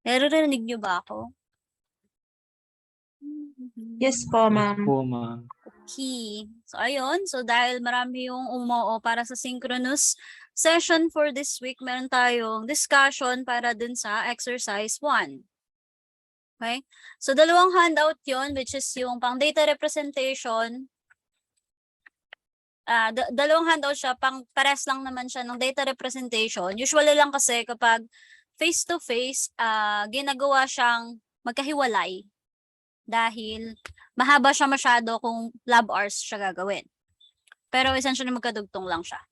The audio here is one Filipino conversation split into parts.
Naririnig niyo ba ako? Yes po, ma'am. Po, ma'am. Okay. So, ayun. So, dahil marami yung umoo para sa synchronous session for this week, meron tayong discussion para dun sa exercise 1. Okay? So, dalawang handout yon, which is yung pang data representation. Dalawang handout siya, pang pares lang naman siya ng data representation. Usually lang kasi kapag face-to-face, ginagawa siyang magkahiwalay dahil mahaba siya masyado kung lab hours siya gagawin. Pero essentially magkadugtong lang siya.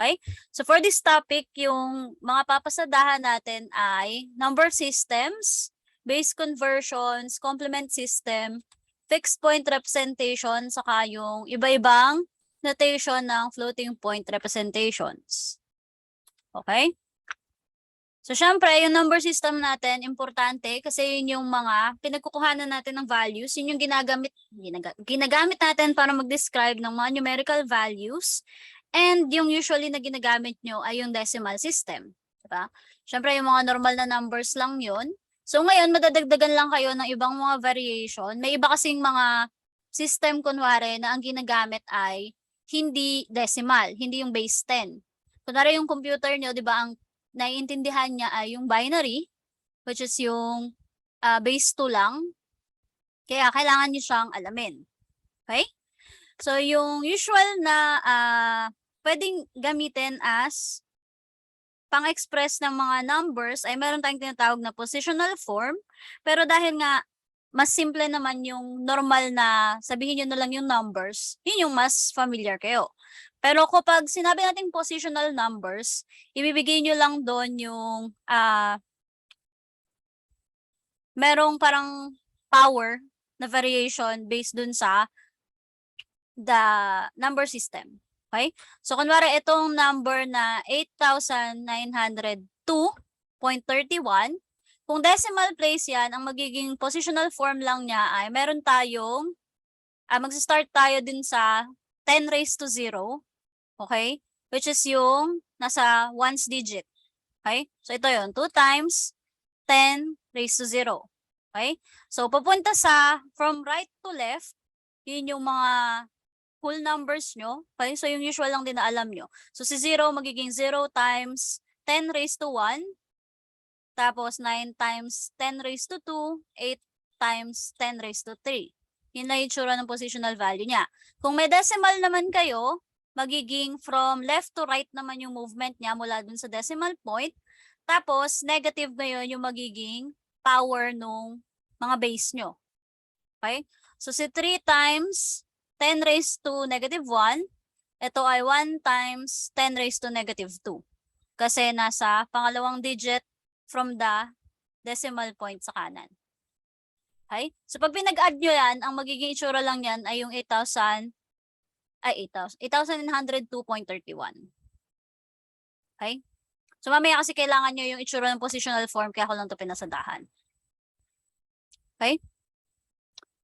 Okay? So for this topic, yung mga papasadahan natin ay number systems, base conversions, complement system, fixed point representation, saka yung iba-ibang notation ng floating point representations. Okay? So, syempre, yung number system natin, importante kasi yun yung mga pinagkukuhanan natin ng values. Yun yung ginagamit natin para mag-describe ng mga numerical values. And yung usually na ginagamit nyo ay yung decimal system. Diba? Syempre, yung mga normal na numbers lang yun. So, ngayon, madadagdagan lang kayo ng ibang mga variation. May iba kasing mga system, kunwari, na ang ginagamit ay hindi decimal, hindi yung base 10. Kunwari yung computer nyo, di ba, ang naiintindihan niya ay yung binary, which is yung base 2 lang. Kaya kailangan niyo siyang alamin. Okay? So, yung usual na pwedeng gamitin as pang-express ng mga numbers ay meron tayong tinatawag na positional form. Pero dahil nga mas simple naman yung normal na sabihin nyo na lang yung numbers, yun yung mas familiar kayo. Pero kapag sinabi natin positional numbers, ibibigay nyo lang doon yung merong parang power na variation based dun sa the number system. Okay? So, kunwari itong number na 8,902.31, kung decimal place yan, ang magiging positional form lang niya ay meron tayong, mag-start tayo din sa 10 raised to 0. Okay? Which is yung nasa ones digit. Okay? So, ito yun. 2 times 10 raised to 0. Okay? So, papunta sa from right to left, yun yung mga whole numbers nyo. Okay? So, yung usual lang din na alam nyo. So, si 0 magiging 0 times 10 raised to 1. Tapos, 9 times 10 raised to 2. 8 times 10 raised to 3. Yun na yung tsura ng positional value niya. Kung may decimal naman kayo, magiging from left to right naman yung movement niya mula dun sa decimal point. Tapos, negative ngayon yung magiging power nung mga base nyo. Okay? So, si 3 times 10 raised to negative 1, ito ay 1 times 10 raised to negative 2. Kasi nasa pangalawang digit from the decimal point sa kanan. Okay? So, pag pinag-add nyo yan, ang magiging itsura lang yan ay yung 8,902.31. Okay? So, mamaya kasi kailangan nyo yung itsura ng positional form, kaya ako lang ito pinasadahan. Okay?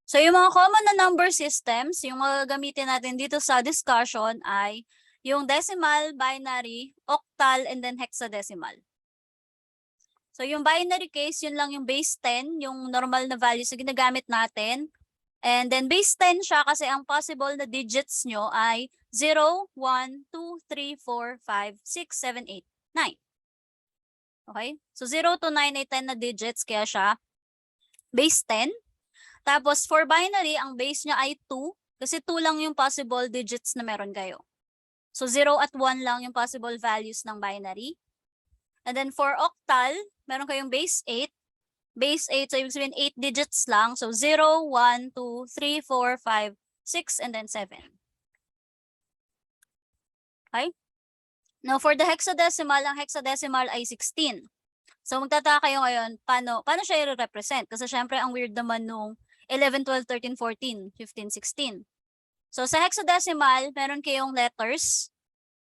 So, yung mga common na number systems, yung mga gamitin natin dito sa discussion ay yung decimal, binary, octal, and then hexadecimal. So, yung binary case, yun lang yung base 10, yung normal na values na ginagamit natin. And then base 10 siya kasi ang possible na digits nyo ay 0, 1, 2, 3, 4, 5, 6, 7, 8, 9. Okay? So 0 to 9 ay 10 na digits kaya siya base 10. Tapos for binary, ang base niya ay 2 kasi 2 lang yung possible digits na meron kayo. So 0 at 1 lang yung possible values ng binary. And then for octal, meron kayong base 8. Base 8, so ibig sabihin 8 digits lang. So 0, 1, 2, 3, 4, 5, 6, and then 7. Okay? Now, for the hexadecimal, ang hexadecimal ay 16. So magtataka kayo ngayon, paano siya i-represent? Kasi syempre, ang weird naman nung 11, 12, 13, 14, 15, 16. So sa hexadecimal, meron kayong letters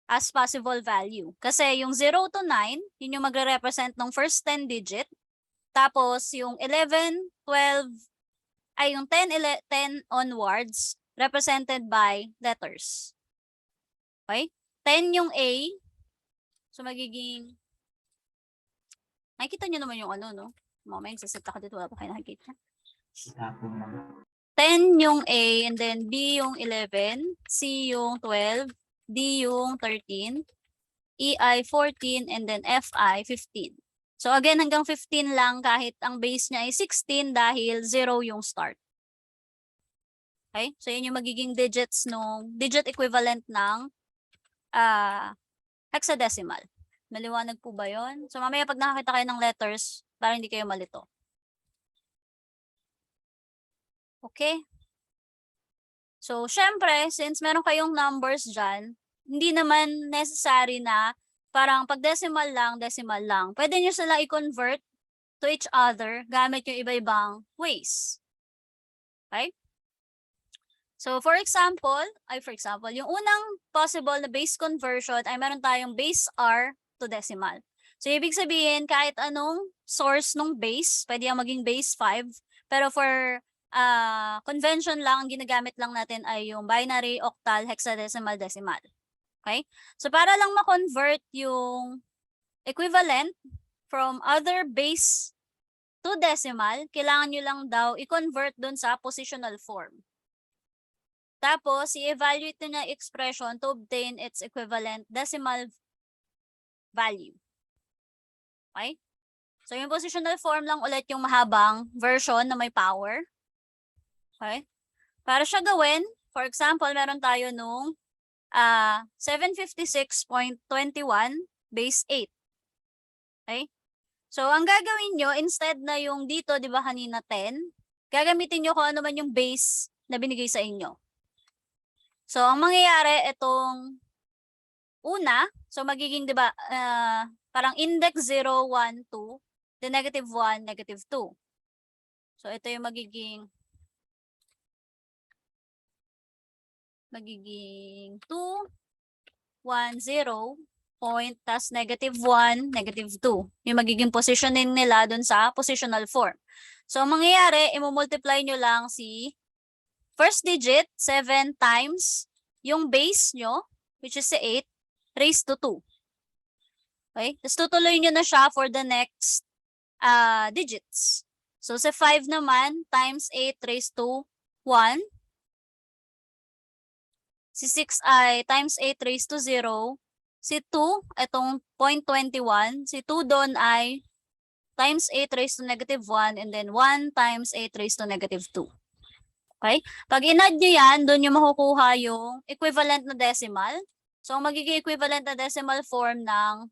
as possible value. Kasi yung 0 to 9, yun yung magre-represent ng first 10 digit. Tapos, yung 11, 12, ay yung 10, 10 onwards, represented by letters. Okay? 10 yung A. So, magiging, nakikita nyo naman yung ano, no? Mamaya saset ako dito, wala pa kayo nakikita. Tapos, ma'am. 10 yung A, and then B yung 11, C yung 12, D yung 13, EI 14, and then FI 15. So again, hanggang 15 lang kahit ang base niya ay 16 dahil 0 yung start. Okay? So yun yung magiging digits nung digit equivalent ng hexadecimal. Maliwanag po ba yun? So mamaya pag nakakita kayo ng letters, para hindi kayo malito. Okay? So, syempre, since meron kayong numbers dyan, hindi naman necessary na parang pag decimal lang. Pwede nyo sila i-convert to each other gamit yung iba-ibang ways. Okay? So, for example, yung unang possible na base conversion ay meron tayong base R to decimal. So, ibig sabihin, kahit anong source ng base, pwede yung maging base 5, pero for convention lang, ang ginagamit lang natin ay yung binary, octal, hexadecimal, decimal. Okay? So, para lang ma-convert yung equivalent from other base to decimal, kailangan nyo lang daw i-convert dun sa positional form. Tapos, i-evaluate nyo na expression to obtain its equivalent decimal value. Okay? So, yung positional form lang ulit yung mahabang version na may power. Okay? Para siya gawin, for example, meron tayo nung 756.21 base 8. Okay? So, ang gagawin nyo, instead na yung dito, di ba kanina 10, gagamitin nyo kung ano man yung base na binigay sa inyo. So, ang mangyayari, itong una, so magiging, di ba, parang index 0, 1, 2, then negative 1, negative 2. So, ito yung magiging 2, 1, 0, point, tas negative 1, negative 2. Yung magiging positioning nila dun sa positional form. So, ang mangyayari, i-multiply nyo lang si first digit, 7 times yung base nyo, which is 8, raised to 2. Okay? Tapos tutuloy nyo na siya for the next digits. So, sa 5 naman, times 8 raised to 1. Si 6 ay times 8 raised to 0. Si 2, itong 0.21. Si 2 doon ay times 8 raised to negative 1. And then 1 times 8 raised to negative 2. Okay? Pag in-add nyo yan, doon yung makukuha yung equivalent na decimal. So, ang magiging equivalent na decimal form ng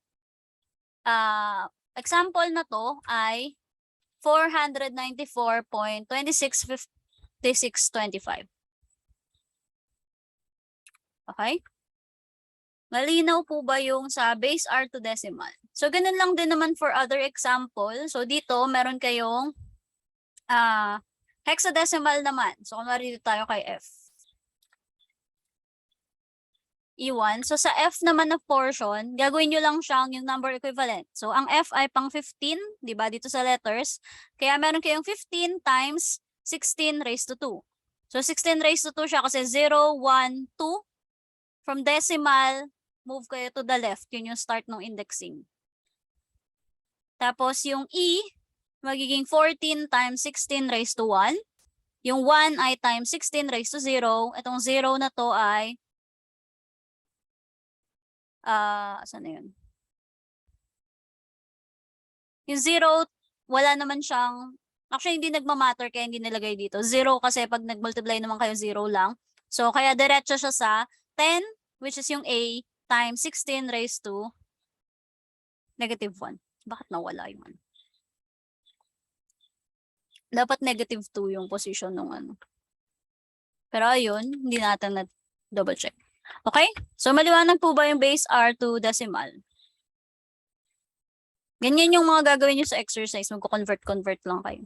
example na to ay 494.265625. Okay? Malinaw po ba yung sa base R to decimal? So, ganun lang din naman for other example. So, dito, meron kayong hexadecimal naman. So, kunwari dito tayo kay F. E1. So, sa F naman na portion, gagawin nyo lang siyang yung number equivalent. So, ang F ay pang 15, di ba, dito sa letters. Kaya meron kayong 15 times 16 raised to 2. So, 16 raised to 2 siya kasi 0, 1, 2. From decimal, move kayo to the left. Yun yung start ng indexing. Tapos, yung E, magiging 14 times 16 raised to 1. Yung 1 ay times 16 raised to 0. Itong 0 na to ay saan na yun? Yung 0, wala naman siyang, actually hindi nagmamatter kaya hindi nilagay dito. 0 kasi pag nag-multiply naman kayo 0 lang. So, kaya diretso siya sa 10, which is yung A, times 16 raised to negative 1. Bakit nawala yung ano? Dapat negative 2 yung position ng ano. Pero ayun, hindi natin na double check. Okay? So, maliwanag po ba yung base R to decimal? Ganyan yung mga gagawin nyo sa exercise. Magko-convert lang kayo.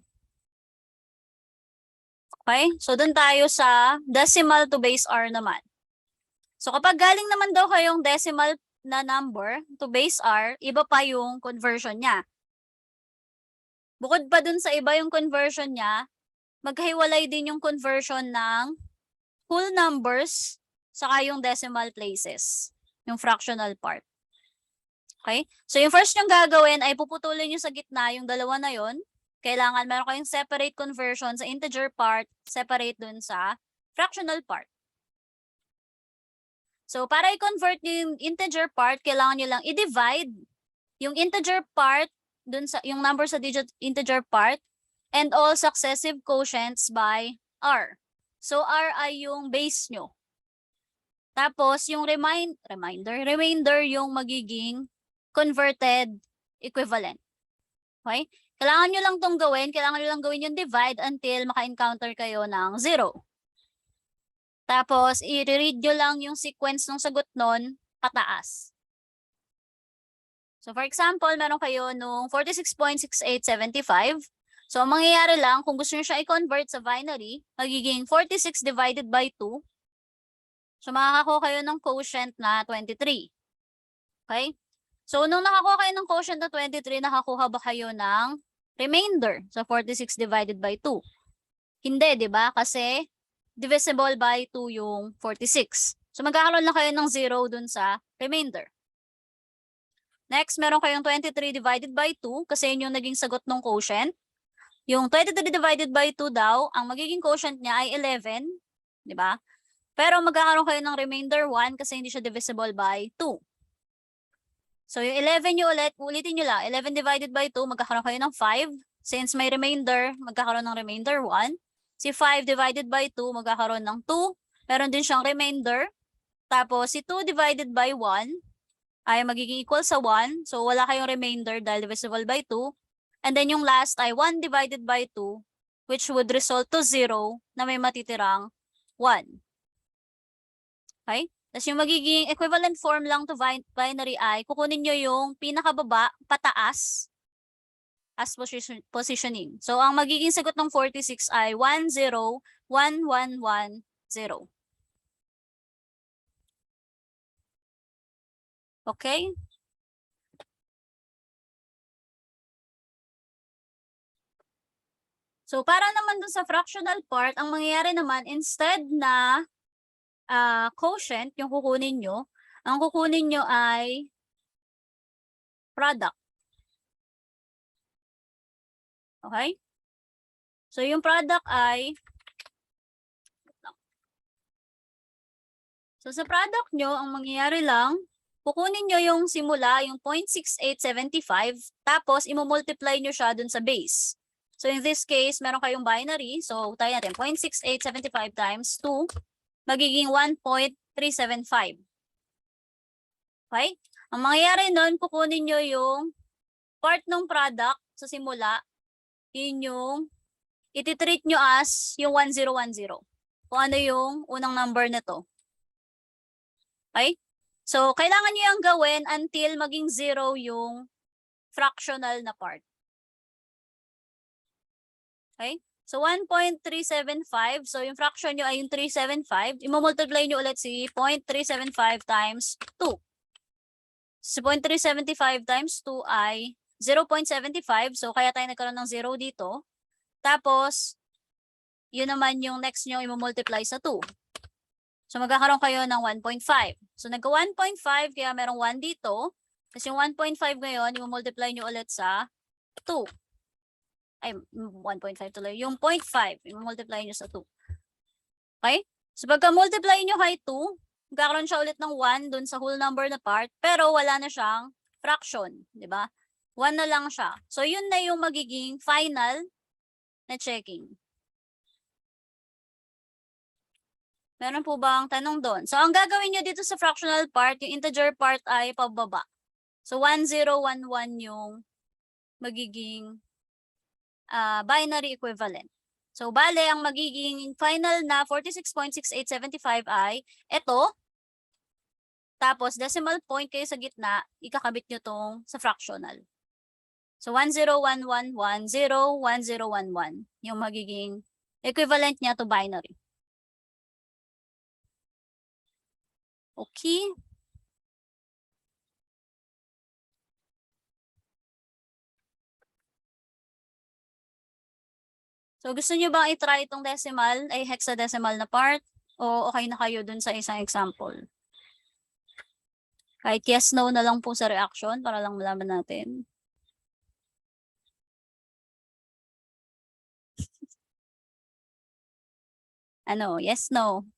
Okay? So, dun tayo sa decimal to base R naman. So, kapag galing naman daw kayong decimal na number to base R, iba pa yung conversion niya. Bukod pa dun sa iba yung conversion niya, magkahiwalay din yung conversion ng whole numbers saka yung decimal places, yung fractional part. Okay? So, yung first yung gagawin ay puputulin nyo sa gitna yung dalawa na yon. kailangan meron kayong separate conversion sa integer part, separate dun sa fractional part. So, para i-convert nyo yung integer part, kailangan nyo lang i-divide yung integer part dun sa, yung number sa digit integer part and all successive quotients by R. So, R ay yung base nyo. Tapos, yung remainder yung magiging converted equivalent. Okay? Kailangan nyo lang itong gawin. Kailangan nyo lang gawin yung divide until maka-encounter kayo ng 0. Tapos, i-read nyo lang yung sequence ng sagot nun pataas. So, for example, meron kayo nung 46.6875. So, ang mangyayari lang, kung gusto nyo siya i-convert sa binary, magiging 46 divided by 2. So, makakakuha kayo ng quotient na 23. Okay? So, nung nakakuha kayo ng quotient na 23, nakakuha ba kayo ng remainder? So, 46 divided by 2. Hindi, di ba? Kasi divisible by 2 yung 46. So, magkakaroon lang kayo ng 0 dun sa remainder. Next, meron kayong 23 divided by 2 kasi yun yung naging sagot ng quotient. Yung 23 divided by 2 daw, ang magiging quotient niya ay 11. Di ba? Pero magkakaroon kayo ng remainder 1 kasi hindi siya divisible by 2. So, yung 11 nyo ulitin nyo lang. 11 divided by 2, magkakaroon kayo ng 5. Since may remainder, magkakaroon ng remainder 1. Si 5 divided by 2, magkakaroon ng 2. Meron din siyang remainder. Tapos, si 2 divided by 1 ay magiging equal sa 1. So, wala kayong remainder dahil divisible by 2. And then, yung last ay 1 divided by 2, which would result to 0 na may matitirang 1. Okay? Tapos yung magiging equivalent form lang to binary ay kukunin nyo yung pinakababa, pataas, as positioning. So, ang magiging sagot ng 46 ay 1011110. Okay? So, para naman dun sa fractional part, ang mangyayari naman, instead na quotient, yung kukunin nyo, ang kukunin nyo ay product. Okay? So, yung product ay, so sa product nyo, ang mangyayari lang, kukunin nyo yung simula, yung 0.6875, tapos imumultiply nyo siya dun sa base. So, in this case, meron kayong binary. So, tayo natin, 0.6875 times 2, magiging 1.375. Okay? Ang mangyayari nun, kukunin nyo yung part ng product sa simula, yun yung ititreat nyo as yung 1010. Kung ano yung unang number nito. Okay? So, kailangan nyo yung gawin until maging 0 yung fractional na part. Okay? So, 1.375. So, yung fraction nyo ay yung 375. Imumultiply nyo ulit si 0.375 times 2. So, 0.375 times 2 ay 0.75. So, kaya tayo nagkaroon ng 0 dito. Tapos, yun naman yung next nyo imumultiply sa 2. So, magkakaroon kayo ng 1.5. So, nagka 1.5, kaya merong 1 dito. Tapos yung 1.5 ngayon, imumultiply nyo ulit sa 2. Ay, 1.5 tuloy. Yung 0.5, imumultiply nyo sa 2. Okay? So, pagka-multiply nyo kay 2, magkakaroon siya ulit ng 1 dun sa whole number na part, pero wala na siyang fraction. Di ba? 1 na lang siya. So, yun na yung magiging final na checking. Meron po bang tanong doon? So, ang gagawin nyo dito sa fractional part, yung integer part ay pababa. So, 1011 yung magiging binary equivalent. So, bale, ang magiging final na 46.6875 ay ito. Tapos, decimal point kayo sa gitna, ikakabit nyo tong sa fractional. So, 1011101011 yung magiging equivalent niya to binary. Okay. So, gusto nyo bang i-try itong decimal, ay hexadecimal na part? O okay na kayo dun sa isang example? Kahit yes, no na lang po sa reaction para lang malaman natin. Ano, yes, no?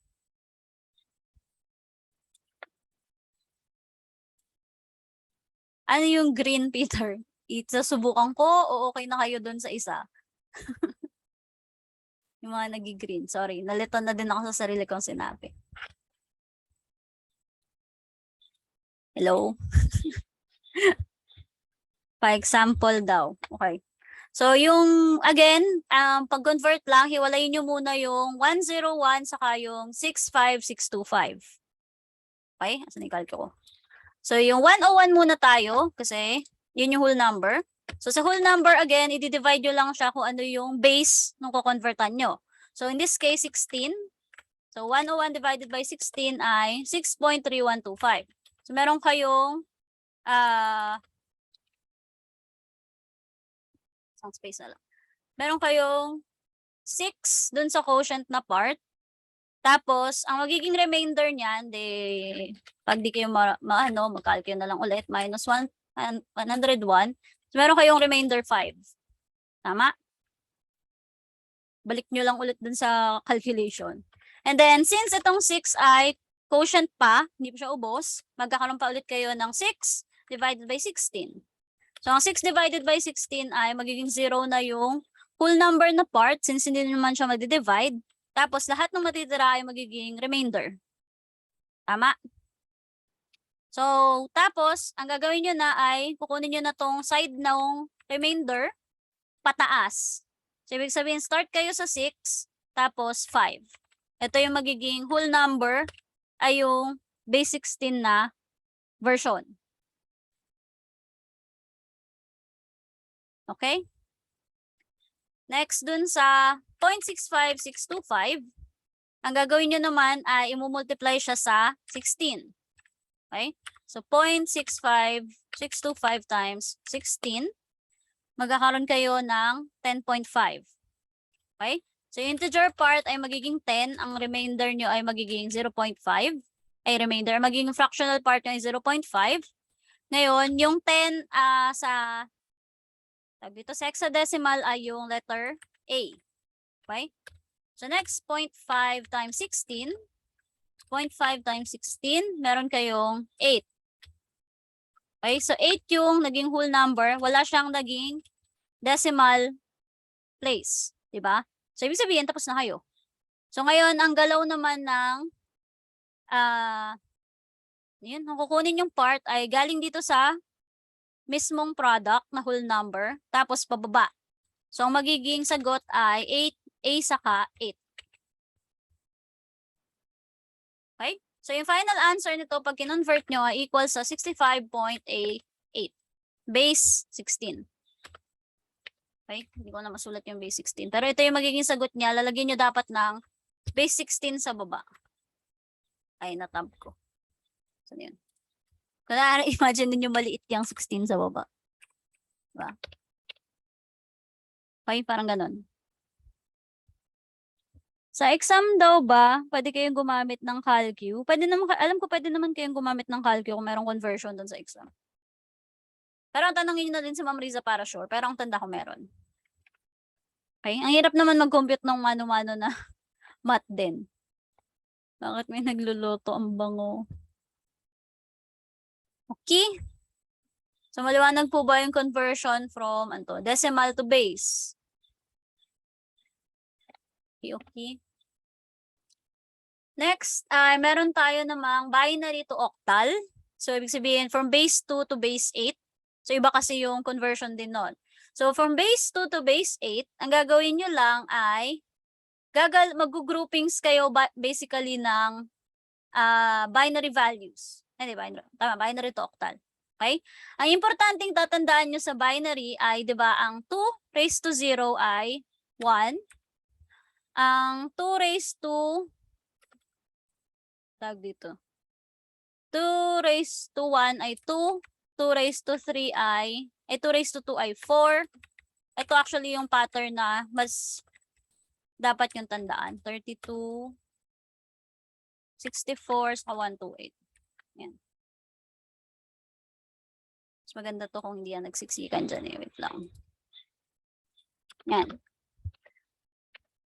Ano yung green, Peter? Susubukan ko o okay na kayo dun sa isa? Yung mga nagi-green. Sorry, nalito na din ako sa sarili kong sinabi. Hello? Pa-example daw. Okay. So, yung, again, pag-convert lang, hiwalayin nyo muna yung 101 saka yung 65625. Okay? Asan yung calco ko? So, yung 101 muna tayo kasi yun yung whole number. So, sa whole number, again, i-divide nyo lang siya kung ano yung base nung kukonvertan nyo. So, in this case, 16. So, 101 divided by 16 ay 6.3125. So, meron kayong isang space na lang. Meron kayong 6 dun sa quotient na part. Tapos, ang magiging remainder niyan, pag di kayo mag-calculate na lang ulit, minus 101. So, meron kayong remainder 5. Tama? Balik nyo lang ulit dun sa calculation. And then, since itong 6 ay quotient pa, hindi pa siya ubos, magkakaroon pa ulit kayo ng 6 divided by 16. So, ang 6 divided by 16 ay magiging 0 na yung whole number na part since hindi naman siya mag-divide. Tapos, lahat ng matitira ay magiging remainder. Tama? So, tapos, ang gagawin nyo na ay kukunin nyo na tong side ng remainder pataas. So, ibig sabihin, start kayo sa 6, tapos 5. Ito yung magiging whole number ay yung base 16 na version. Okay? Next, dun sa 0.65625, ang gagawin nyo naman ay imumultiply siya sa 16. Okay? So, 0.65625 times 16, magkakaroon kayo ng 10.5. Okay? So, yung integer part ay magiging 10, ang remainder nyo ay magiging 0.5. Remainder, magiging fractional part nyo ay 0.5. Ngayon, yung 10 sa dito sa hexadecimal ay yung letter A. Okay? So next, 0.5 times 16. 0.5 times 16, meron kayong 8. Okay? So 8 yung naging whole number. Wala siyang naging decimal place. Diba? So ibig sabihin, tapos na kayo. So ngayon, ang galaw naman ng yun, ang kukunin yung part ay galing dito sa mismong product na whole number, tapos pababa. So, ang magiging sagot ay 8, A saka 8. Okay? So, yung final answer nito, pag kinonvert nyo, ay equal sa 65.88. Base 16. Okay? Hindi ko na masulat yung base 16. Pero ito yung magiging sagot niya. Lalagyan nyo dapat ng base 16 sa baba. Ay, natab ko. So, yun. Kaya imagine ninyo maliit yung 16 sa baba. Diba? Okay, parang ganon. Sa exam daw ba, pwede kayong gumamit ng calcu? Pwede naman, alam ko pwede naman kayong gumamit ng calcu kung merong conversion doon sa exam. Pero ang tanongin nyo na din si Ma'am Riza para sure. Pero ang tanda ko meron. Okay? Ang hirap naman mag-compute ng mano-mano na math din. Bakit may nagluluto? Ang bango. Okay? So, maliwanag po ba yung conversion from decimal to base? Okay. Next, meron tayo namang binary to octal. So, ibig sabihin, from base 2 to base 8. So, iba kasi yung conversion din nun. So, from base 2 to base 8, ang gagawin nyo lang ay mag-groupings kayo basically ng binary values. Hindi, binary to octal. Okay? Ang importanteng tatandaan nyo sa binary ay, di ba, ang 2 raised to 0 ay 1. Ang 2 raised to 2 raised to 1 ay 2. 2 raised to 3 ay 2 raised to 2 ay 4. Ito actually yung pattern na mas dapat yung tandaan. 32, 64, sa 128. Yan. Mas maganda to kung hindi yan nagsiksikan dyan eh. Wait lang. Yan.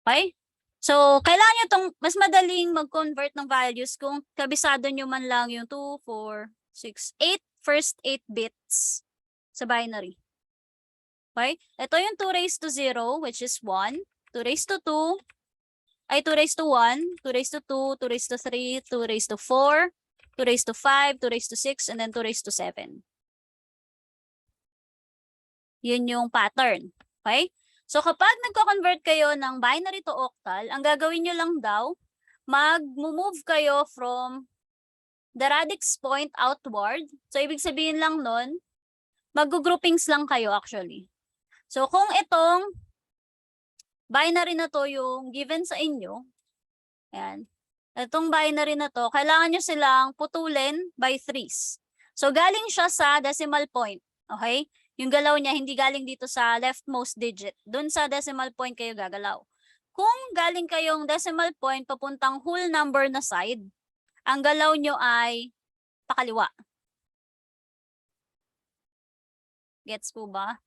Okay? So, So, kailangan nyo itong mas madaling mag-convert ng values kung kabisado nyo man lang yung 2, 4, 6, 8, first 8 bits sa binary. Okay? Ito yung 2 raised to 0, which is 1. 2 raised to 2, ay 2 raised to 1, 2 raised to 2, 2 raised to 3, 2 raised to 4, 2 raised to 5, 2 raised to 6, and then 2 raised to 7. Yun yung pattern. Okay? So kapag nagko-convert kayo ng binary to octal, ang gagawin nyo lang daw, mag-move kayo from the radix point outward. So ibig sabihin lang nun, mag-groupings lang kayo actually. So kung itong binary na to yung given sa inyo, ayan, itong binary na to, kailangan nyo silang putulin by 3s. So galing siya sa decimal point. Okay? Yung galaw niya, hindi galing dito sa leftmost digit. Doon sa decimal point kayo gagalaw. Kung galing kayong decimal point papuntang whole number na side, ang galaw nyo ay pakaliwa. Gets po ba?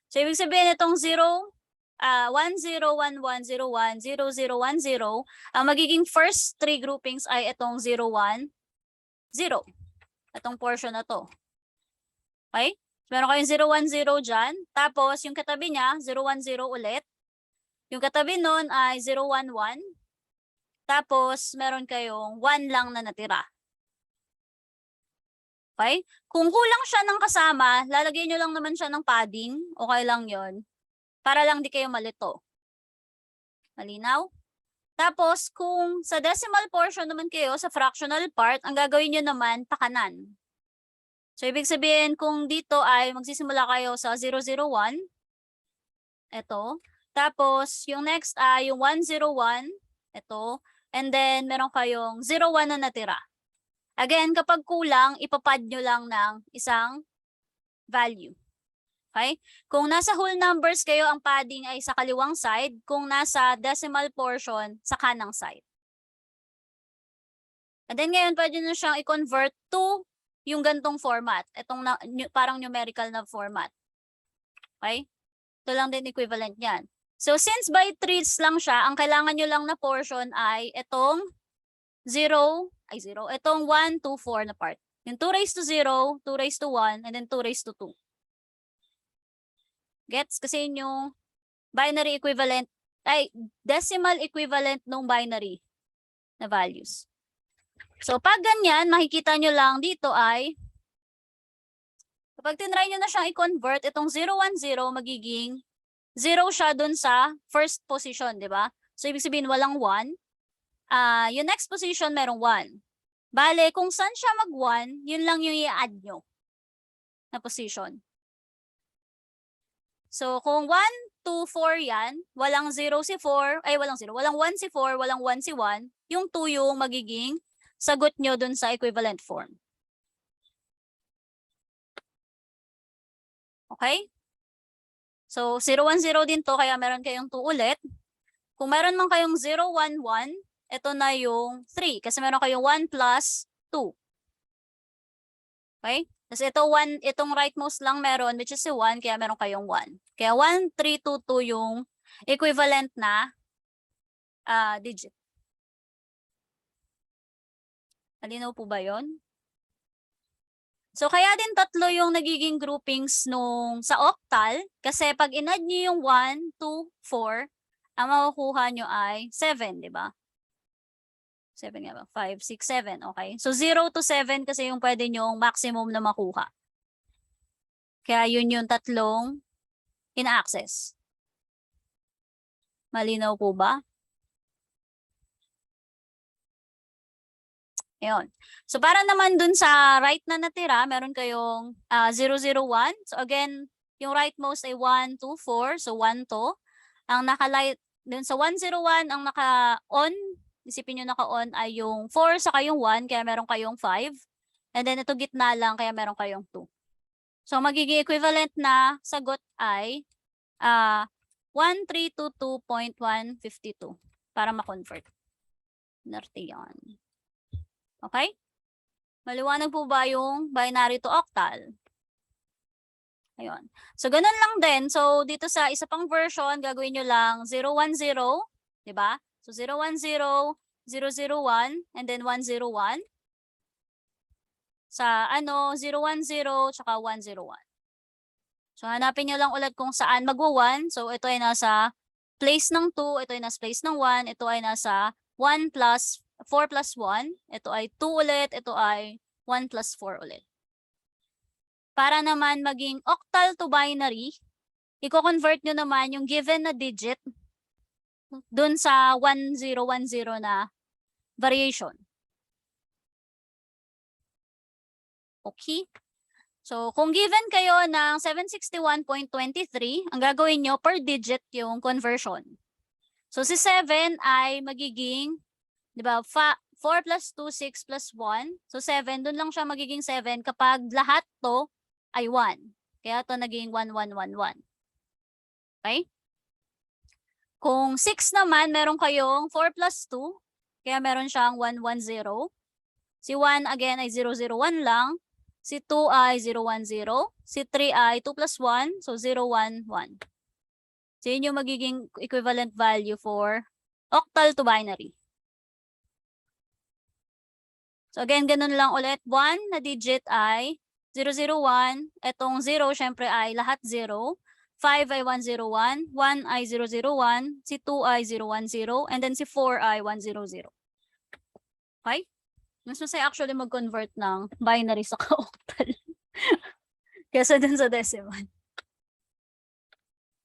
So, ibig sabihin itong 0, 1, 0, 1, 1, 0, 1, 0, 0, 1, 0, ang magiging first 3 groupings ay itong 0, 1, 0. Itong portion na to. Okay? Meron kayong 0, 1, 0 dyan. Tapos, yung katabi niya, 0, 1, 0 ulit. Yung katabi nun ay 0, 1, 1. Tapos, meron kayong 1 lang na natira. Okay? Kung kulang siya ng kasama, lalagyan nyo lang naman siya ng padding. Okay lang yon. Para lang di kayo malito. Malinaw? Tapos, kung sa decimal portion naman kayo, sa fractional part, ang gagawin nyo naman, pakanan. So, ibig sabihin, kung dito ay magsisimula kayo sa 001, ito. Tapos, yung next ay yung 101, ito. And then, meron kayong 01 na natira. Again, kapag kulang, ipapad nyo lang ng isang value. Okay? Kung nasa whole numbers kayo, ang padding ay sa kaliwang side. Kung nasa decimal portion, sa kanang side. And then, ngayon, pwede nyo siyang i-convert to yung gantong format. Itong parang numerical na format. Okay? Ito lang din equivalent niyan. So, since by 3s lang siya, ang kailangan nyo lang na portion ay itong 0, itong 1, 2, 4 na part. Yung 2 raised to 0, 2 raised to 1, and then 2 raised to 2. Gets? Kasi yung binary equivalent, ay decimal equivalent ng binary na values. So, pag ganyan, makikita nyo lang dito ay, kapag tinry nyo na siyang i-convert, itong 010 magiging 0 siya dun sa first position, di ba? So, ibig sabihin walang 1. Yung next position, merong 1. Bale, kung saan siya mag-1, yun lang yung i-add nyo na position. So, kung 1, 2, 4 yan, walang 0 si 4, ay walang 0, walang 1 si 4, walang 1 si 1, yung 2 yung magiging sagot nyo dun sa equivalent form. Okay? So, 010 din to, kaya meron kayong 2 ulit. Kung meron man kayong 011, ito na yung 3, kasi meron kayong 1 plus 2. Okay? Kasi itong rightmost lang meron, which is si 1, kaya meron kayong 1. Kaya 1, 3, 2, 2 yung equivalent na digit. Malinaw po ba yun? So, kaya din tatlo yung nagiging groupings sa octal. Kasi pag in-add nyo yung 1, 2, 4, ang makukuha nyo ay 7, di ba? 7 nga ba? 5, 6, 7. Okay. So, 0 to 7 kasi yung pwede nyong maximum na makuha. Kaya yun yung tatlong ina-access. Malinaw po ba? Ayun. So, para naman dun sa right na natira, meron kayong 001. So, again, yung rightmost ay 1, 2, 4. So, 1 to. Ang naka-light, dun sa 101, ang naka-on, isipin nyo naka-on ay yung 4 saka yung 1, kaya meron kayong 5. And then, ito gitna lang, kaya meron kayong 2. So, magiging equivalent na sagot ay 1322.152 para ma-convert. Nartiyan. Okay? Maliwanag po ba yung binary to octal? Ayun. So, ganun lang din. So, dito sa isa pang version, gagawin nyo lang 010, di ba? So 0, 1, 0, 0, 0, 1, and then 1, 0, 1. Sa 0, 1, 0, tsaka 1, 0, 1. So hanapin nyo lang ulit kung saan magwa-1. So ito ay nasa place ng 2, ito ay nasa place ng 1, ito ay nasa 1 plus 4 plus 1, ito ay 2 ulit, ito ay 1 plus 4 ulit. Para naman maging octal to binary, i-convert nyo naman yung given na digit dun sa 1010 na variation. Okay? So, kung given kayo ng 761.23, ang gagawin nyo per digit yung conversion. So, si 7 ay magiging, di ba, 4 plus 2, 6 plus 1. So, 7, dun lang siya magiging 7 kapag lahat to ay 1. Kaya to naging 1, 1, 1, 1. Okay? Kung 6 naman, meron kayong 4 plus 2. Kaya meron siyang 1, 1, 0. Si 1 again ay 0, 0, 1 lang. Si 2 ay 0, 1, 0. Si 3 ay 2 plus 1. So, 0, 1, 1. So, yun yung magiging equivalent value for octal to binary. So, again, ganun lang ulit. 1 na digit ay 0, 0, 1. Etong 0, syempre ay lahat 0. 5 ay 1, 0, 1. 1 ay 0, 0, 1. Si 2 ay 0, 1, 0. And then si 4 ay 1, 0, 0. Okay? Mas masaya actually mag-convert ng binary sa octal. Kesa dun sa decimal.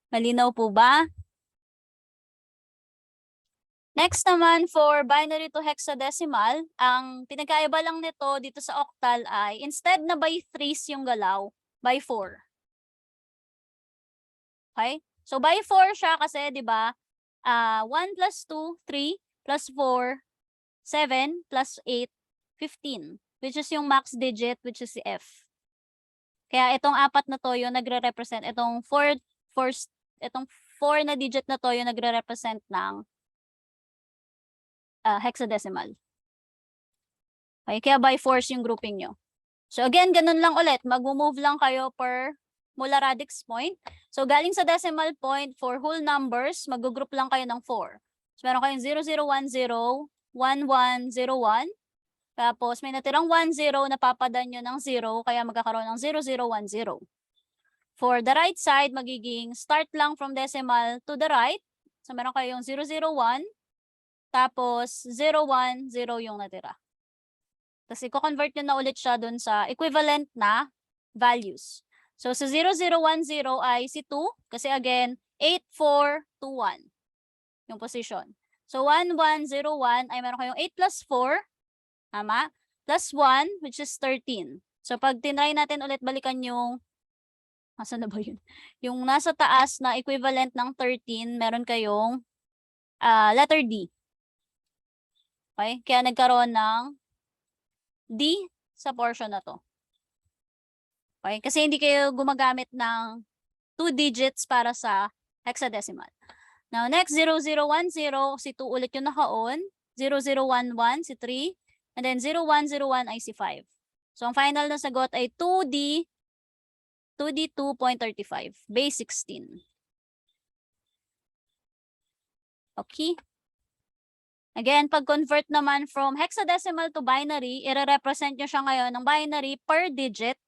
Malinaw po ba? Next naman for binary to hexadecimal, ang pinagkaiba lang nito dito sa octal ay instead na by 3s yung galaw, by 4. Okay? So by 4 siya kasi 'di ba? 1 plus 2, 3 plus 4, 7 plus 8, 15, which is yung max digit, which is si F. Kaya itong apat na to yung nagre-represent, itong 4 na digit na to yung nagre-represent ng hexadecimal. Okay, kaya by 4s yung grouping nyo. So again, ganun lang ulit. Mag-move lang kayo per mula radix point. So galing sa decimal point for whole numbers, mag-group lang kayo ng 4. So meron kayong 0010, 1101. Tapos may natirang 10 na papadan nyo ng 0, kaya magkakaroon ng 0010. For the right side, magiging start lang from decimal to the right. So meron kayong 001, tapos 010 yung natira. Tapos i-convert nyo na ulit siya dun sa equivalent na values. So sa 0010 ay si 2, kasi again, 8421 yung position. So 1101 ay meron kayong 8 plus 4, tama? Plus 1, which is 13. So pag tinry natin ulit balikan yung, asan na ba yun? Yung nasa taas na equivalent ng 13, meron kayong letter D. Okay? Kaya nagkaroon ng D sa portion na to. Okay? Kasi hindi kayo gumagamit ng 2 digits para sa hexadecimal. Now, next, 0010, si 2 ulit yung naka-on. 0011, si 3. And then 0101 ay si 5. So, ang final na sagot ay 2D 2.35, base 16. Okay? Again, pag-convert naman from hexadecimal to binary, i-represent nyo siya ngayon ng binary per digit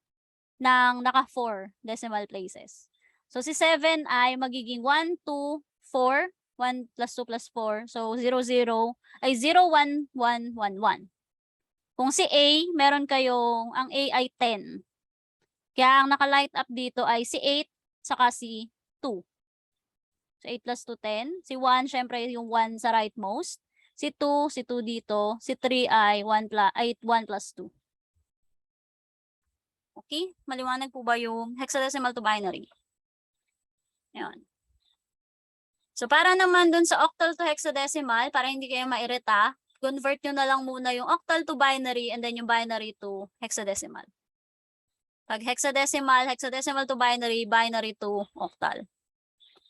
ng naka-4 decimal places. So, si 7 ay magiging 1, 2, 4, 1 plus 2 plus 4. So, 0, 0 ay 0, 1, 1, 1, 1. Kung si A, meron kayong, ang A ay 10. Kaya ang naka-light up dito ay si 8, saka si 2. So, 8 plus 2, 10. Si 1, syempre yung 1 sa rightmost. Si 2 dito. Si 3 ay 1 plus 2. Okay? Maliwanag po ba yung hexadecimal to binary? Ayan. So, para naman dun sa octal to hexadecimal, para hindi kayo mairita, convert nyo na lang muna yung octal to binary and then yung binary to hexadecimal. Pag hexadecimal to binary, binary to octal.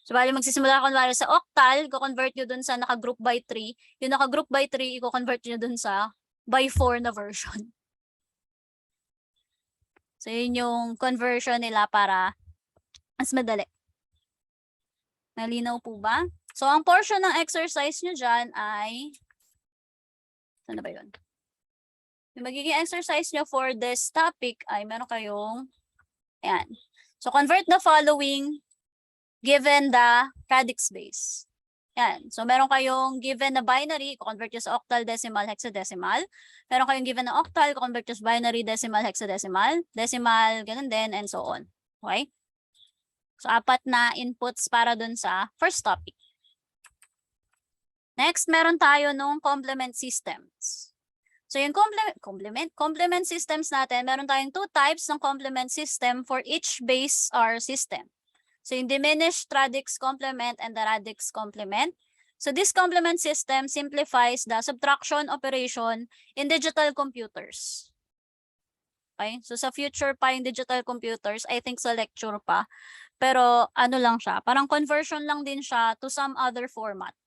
So, bali magsisimula kunwari sa octal, i-convert nyo dun sa naka-group by 3. Yung naka-group by 3, i-convert nyo dun sa by 4 na version. So, yun yung conversion nila para mas madali. Nalinaw po ba? So, ang portion ng exercise nyo dyan ay, saan na ba yun? Yung magiging exercise nyo for this topic ay meron kayong, ayan. So, convert the following given the radix base. Yan. So, meron kayong given na binary, convert nyo sa octal, decimal, hexadecimal. Meron kayong given na octal, convert nyo sa binary, decimal, hexadecimal, decimal, ganun din, and so on. Okay? So, 4 na inputs para dun sa first topic. Next, meron tayo nung complement systems. So, yung complement systems natin, meron tayong 2 types ng complement system for each base R system. So, yung diminished radix complement and the radix complement. So, this complement system simplifies the subtraction operation in digital computers. Okay? So, sa future pa yung digital computers, I think sa lecture pa. Pero, ano lang siya, parang conversion lang din siya to some other format.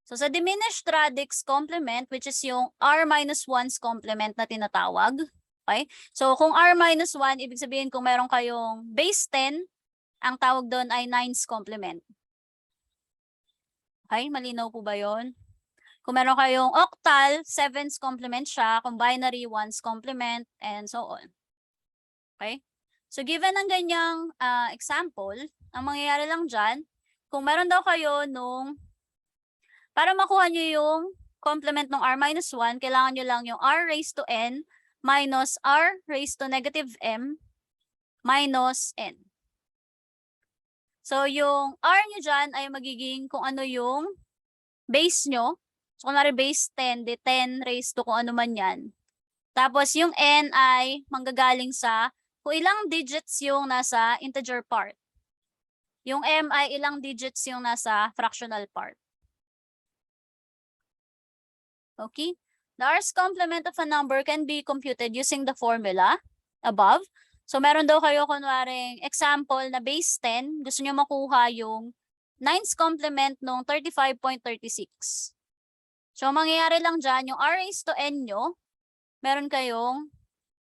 So, sa diminished radix complement, which is yung R-1's complement na tinatawag. Okay? So, kung R-1, ibig sabihin kung meron kayong base 10, ang tawag doon ay 9's complement. Okay? Malinaw po ba yun? Kung meron kayong octal, 7's complement siya. Kung binary, 1's complement, and so on. Okay? So, given ang ganyang example, ang mangyayari lang dyan, kung meron daw kayo nung, para makuha nyo yung complement ng R-1, kailangan nyo lang yung R raised to N minus R raised to negative M minus N. So, yung R nyo dyan ay magiging kung ano yung base nyo. So, kunwari base 10, di 10 raised to kung ano man yan. Tapos, yung N ay manggagaling sa kung ilang digits yung nasa integer part. Yung M ay ilang digits yung nasa fractional part. Okay? The R's complement of a number can be computed using the formula above. So, meron daw kayo kunwaring example na base 10. Gusto nyo makuha yung 9's complement nung 35.36. So, mangyayari lang dyan, yung R raised to N nyo, meron kayong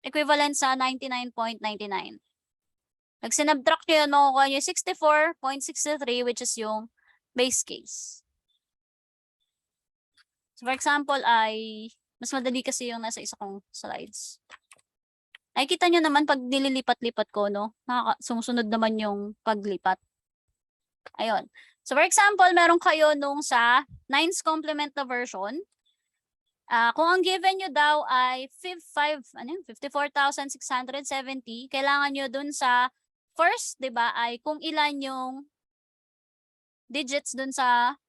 equivalent sa 99.99. Pag sinabtract nyo yun, makukuha nyo 64.63, which is yung base case. So, for example, ay mas madali kasi yung nasa isa kong slides. Nakikita nyo naman pag nililipat-lipat ko, no? Sumusunod naman yung paglipat. Ayun. So, for example, meron kayo nung sa 9's complement na version. Kung ang given nyo daw ay 54,670, kailangan nyo dun sa first, di ba, ay kung ilan yung digits dun sa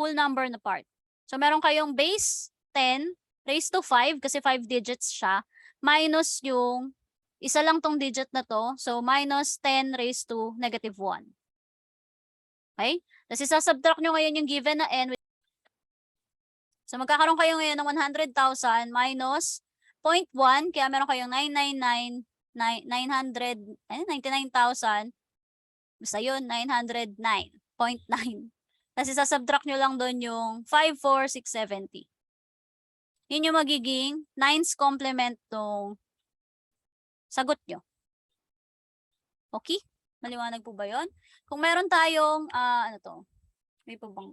whole number na part. So, meron kayong base 10 raised to 5 kasi 5 digits siya. Minus yung isa lang tong digit na to. So, minus 10 raised to negative 1. Okay? Tapos isasubtract nyo ngayon yung given na n. So, magkakaroon kayo ngayon ng 100,000 minus 0.1. Kaya meron kayong 99,000. Basta yun, 909.9. Tapos isasubtract nyo lang doon yung 54670. Yun yung magiging 9's complement ng sagot nyo. Okay? Maliwanag po ba yun? Kung meron tayong, ano to? May pa bang?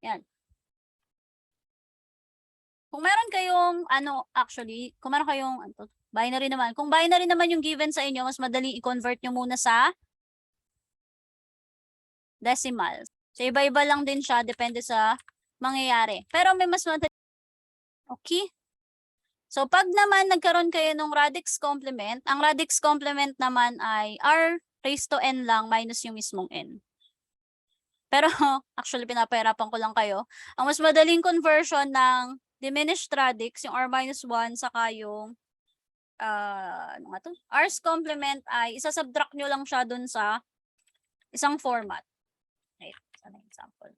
Yan. Kung meron kayong, kung meron kayong, binary naman. Kung binary naman yung given sa inyo, mas madali i-convert nyo muna sa decimal. So, iba-iba lang din siya, depende sa mangyayari. Pero may mas madali. Okay? So, pag naman nagkaroon kayo ng radix complement, ang radix complement naman ay R raised to N lang minus yung mismong N. Pero, actually, pinapahirapan ko lang kayo. Ang mas madaling conversion ng diminished radix, yung R-1, saka yung R's complement ay isasubtract nyo lang siya dun sa isang format. Right. Sana example.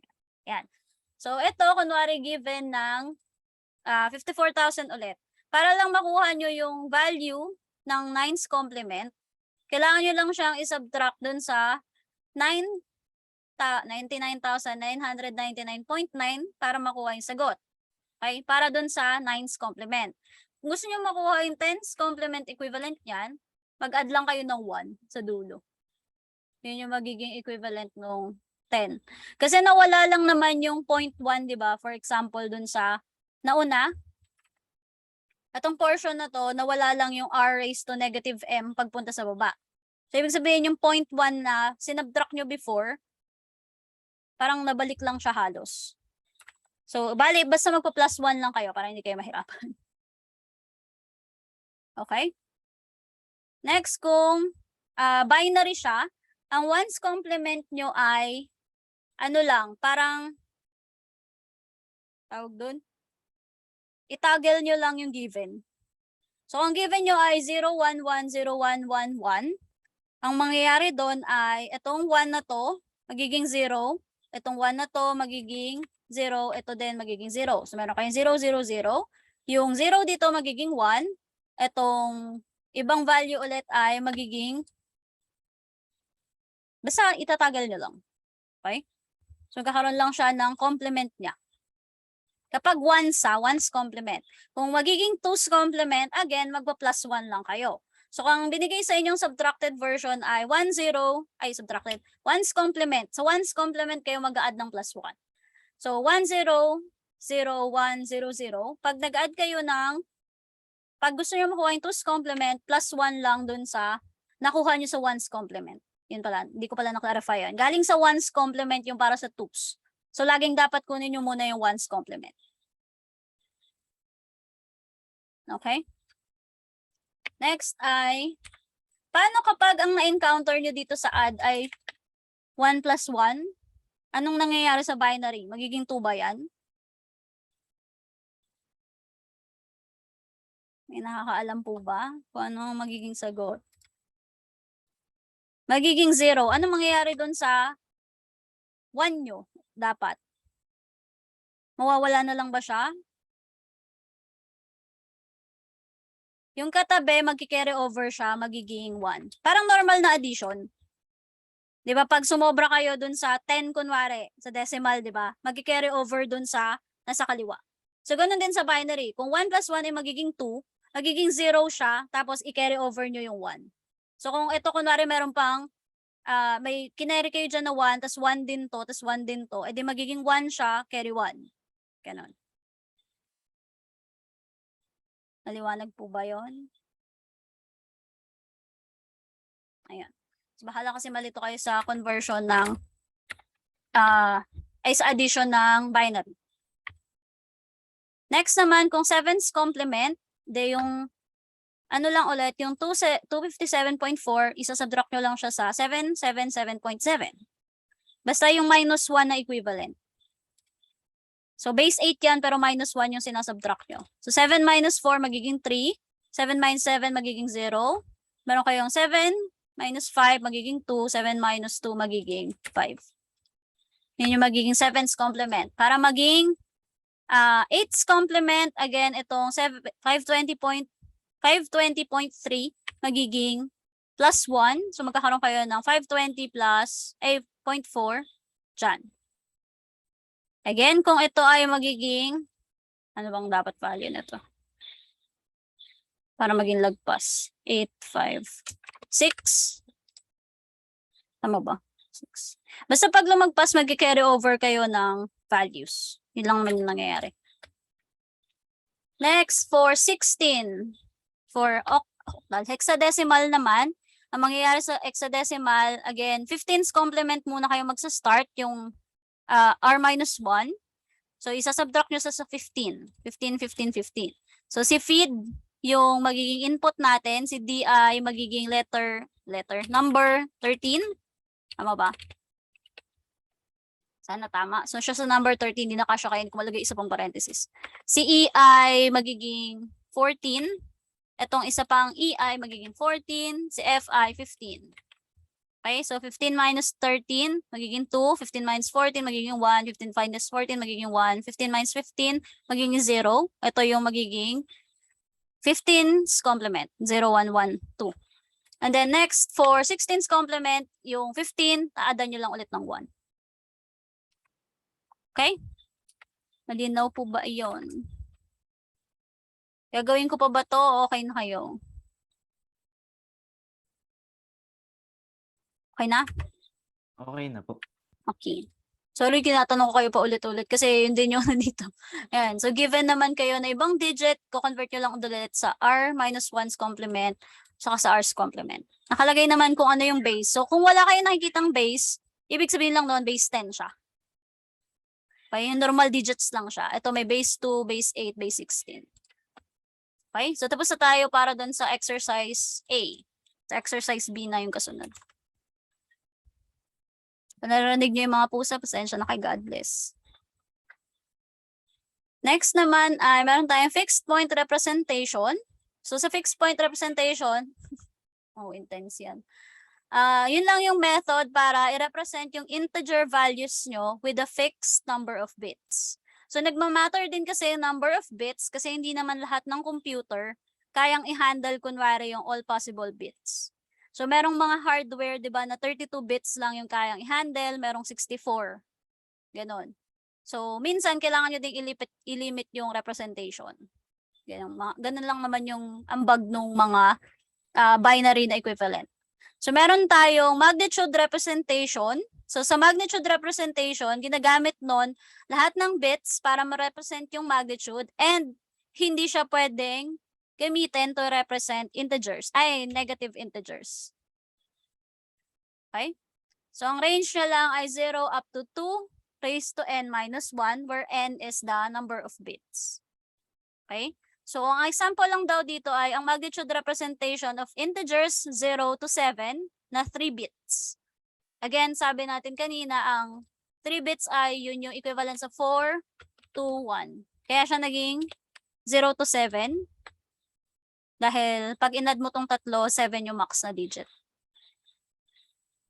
Yan. So, ito, kunwari given ng 54,000 ulit. Para lang makuha nyo yung value ng 9's complement, kailangan nyo lang siyang isubtract dun sa 99,999.9 para makuha yung sagot. Okay? Para dun sa 9's complement. Kung gusto nyo makuha yung 10's complement equivalent niyan, mag-add lang kayo ng 1 sa dulo. Yun yung magiging equivalent ng 10. Kasi nawala lang naman yung 0.1, di ba? For example, dun sa nauna. Atong portion na to, nawala lang yung r raised to negative m pagpunta sa baba. So, ibig sabihin yung 0.1 na sinubtract nyo before, parang nabalik lang siya halos. So, bali, basta magpa-plus 1 lang kayo para hindi kayo mahirapan. Okay? Next, kung binary siya, ang ones complement nyo ay, ano lang, parang, tawag dun, itagel nyo lang yung given. So, ang given nyo ay 0, 1, 1, 0, 1, 1, 1. Ang mangyayari doon ay, itong 1 na to, magiging 0. Itong 1 na to, magiging 0. Ito din, magiging 0. So, meron kayong 0, 0, 0. Yung 0 dito, magiging 1. Itong ibang value ulit ay magiging, basta itatagal nyo lang. Okay? So, kakaroon lang siya ng complement niya. Kapag ones complement. Kung magiging twos complement, again, magpa-plus 1 lang kayo. So, kung binigay sa inyong subtracted version ay 1, 0, subtracted, ones complement. So, ones complement kayo mag-a-add ng plus 1. So, 1, 0, 0, 1, 0, 0. Pag nag-add kayo ng, pag gusto nyo makuha yung twos complement, plus 1 lang dun sa nakuha nyo sa ones complement. Yun pala, hindi ko pala na-clarify yan. Galing sa ones complement yung para sa twos. So, laging dapat kunin nyo muna yung ones complement. Okay? Next ay, paano kapag ang na-encounter nyo dito sa add ay 1 plus 1? Anong nangyayari sa binary? Magiging 2 ba yan? May nakakaalam po ba kung ano ang magiging sagot? Magiging 0. Ano mangyayari doon sa 1 nyo? Dapat. Mawawala na lang ba siya? Yung katabi, magki-carry over siya, magiging 1. Parang normal na addition. Di ba? Pag sumobra kayo dun sa 10, kunwari, sa decimal, di ba? Magki-carry over dun sa nasa kaliwa. So, ganun din sa binary. Kung 1 plus 1 ay magiging 2, magiging 0 siya, tapos i-carry over nyo yung 1. So, kung ito, kunwari, meron pang, may kinary kayo dyan na 1, tas 1 din to, tas 1 din to, edi magiging 1 siya, carry 1. Ganon. Naliwanag po ba yon? Ayan. So, bahala kasi malito kayo sa conversion ng, ay sa addition ng binary. Next naman, kung 7's complement, de yung, ano lang ulit, yung 257.4, isa-subtract nyo lang siya sa 777.7. Basta yung minus 1 na equivalent. So, base 8 yan, pero minus 1 yung sinasubtract nyo. So, 7 minus 4 magiging 3. 7 minus 7 magiging 0. Meron kayong 7 minus 5 magiging 2. 7 minus 2 magiging 5. Yun yung magiging 7's complement. Para maging 8's complement, again, itong 520.3 magiging plus 1. So, magkakaroon kayo ng 520 plus 8.4 dyan. Again, kung ito ay magiging, ano bang dapat value na to? Para maging lagpas. 8, 5, 6. Tama ba? 6. Basta pag lumagpas, mag-carry over kayo ng values. Yun lang naman yung nangyayari. Next, for 16. For hexadecimal naman, ang mangyayari sa hexadecimal, again, 15's complement muna kayo magsa-start, yung r minus 1. So, isa-subtract nyo sa 15. 15, 15, 15. So, si feed, yung magiging input natin, si D ay magiging number 13. Tama ba? Sana tama. So, siya sa number 13, hindi na kasya kayo kung malagay isa pang parenthesis. Si E ay magiging 14. Itong isa pang E ay magiging 14. Si F ay 15. Okay, so 15 minus 13, magiging 2. 15 minus 14, magiging 1. 15 minus 14, magiging 1. 15 minus 15, magiging 0. Ito yung magiging 15's complement. 0, 1, 1, 2. And then next, for 16's complement, yung 15, taadan nyo lang ulit ng 1. Okay? Malinaw po ba iyon? Gagawin ko pa ba to o okay na kayo? Okay na? Okay na po. Okay. Sorry, tinatanong ko kayo pa ulit-ulit kasi yun din yung nandito. Ayan. So, given naman kayo na ibang digit, ko-convert nyo lang ulit sa R minus 1's complement saka sa R's complement. Nakalagay naman kung ano yung base. So, kung wala kayong nakikitang base, ibig sabihin lang noon, base 10 siya. Okay? Normal digits lang siya. Ito may base 2, base 8, base 16. Okay? So, tapos na tayo para dun sa exercise A. Sa exercise B na yung kasunod. Kung narinig niyo yung mga pusa, pasensya na kay God bless. Next naman ay meron tayong fixed point representation. So, sa fixed point representation, intense yan. Yun lang yung method para i-represent yung integer values nyo with a fixed number of bits. So, nagmamatter din kasi yung number of bits kasi hindi naman lahat ng computer kayang i-handle kunwari yung all possible bits. So, merong mga hardware, di ba, na 32 bits lang yung kayang i-handle, merong 64. Ganon. So, minsan, kailangan nyo ding ilimit yung representation. Ganun lang naman yung ambag ng mga binary na equivalent. So, meron tayong magnitude representation. So, sa magnitude representation, ginagamit nun lahat ng bits para ma-represent yung magnitude and hindi siya pwedeng gamitin to represent integers, negative integers. Okay? So, ang range niya lang ay 0 up to 2 raised to n minus 1 where n is the number of bits. Okay? So, ang example lang daw dito ay ang magnitude representation of integers 0 to 7 na 3 bits. Again, sabi natin kanina, ang 3 bits ay yun yung equivalent sa 4 to 1. Kaya siya naging 0 to 7. Dahil pag inad mo tong tatlo, 7 yung max na digit.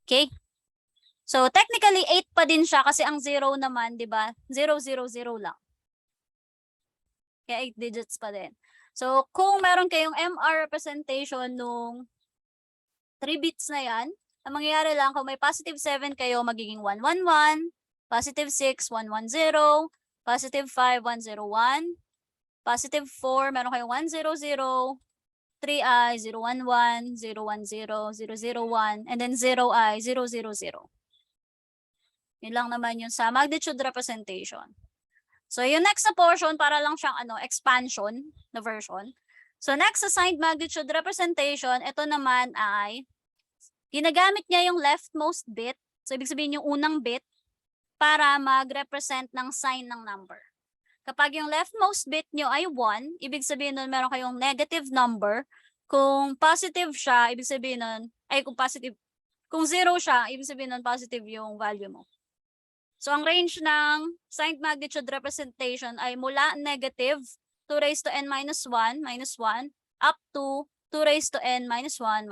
Okay? So, technically, 8 pa din siya kasi ang 0 naman, di ba? 0, 0, 0 lang. Kaya 8 digits pa din. So, kung meron kayong MR representation nung 3 bits na yan, ang mangyayari lang, kung may positive 7 kayo, magiging 111, positive 6, 110, positive 5, 101, positive 4, meron kayong 100, 3i, 011, 010, 001, and then 0i, 000. Yun lang naman yung sa magnitude representation. So, yung next na portion, para lang siyang expansion na version. So, next assigned magnitude representation, ito naman ay ginagamit niya yung leftmost bit. So, ibig sabihin yung unang bit para mag-represent ng sign ng number. Kapag yung leftmost bit nyo ay 1, ibig sabihin nun meron kayong negative number. Kung positive siya, ibig sabihin nun, kung 0 siya, ibig sabihin nun positive yung value mo. So, ang range ng signed magnitude representation ay mula negative 2 raised to n minus 1, up to 2 raised to n minus 1,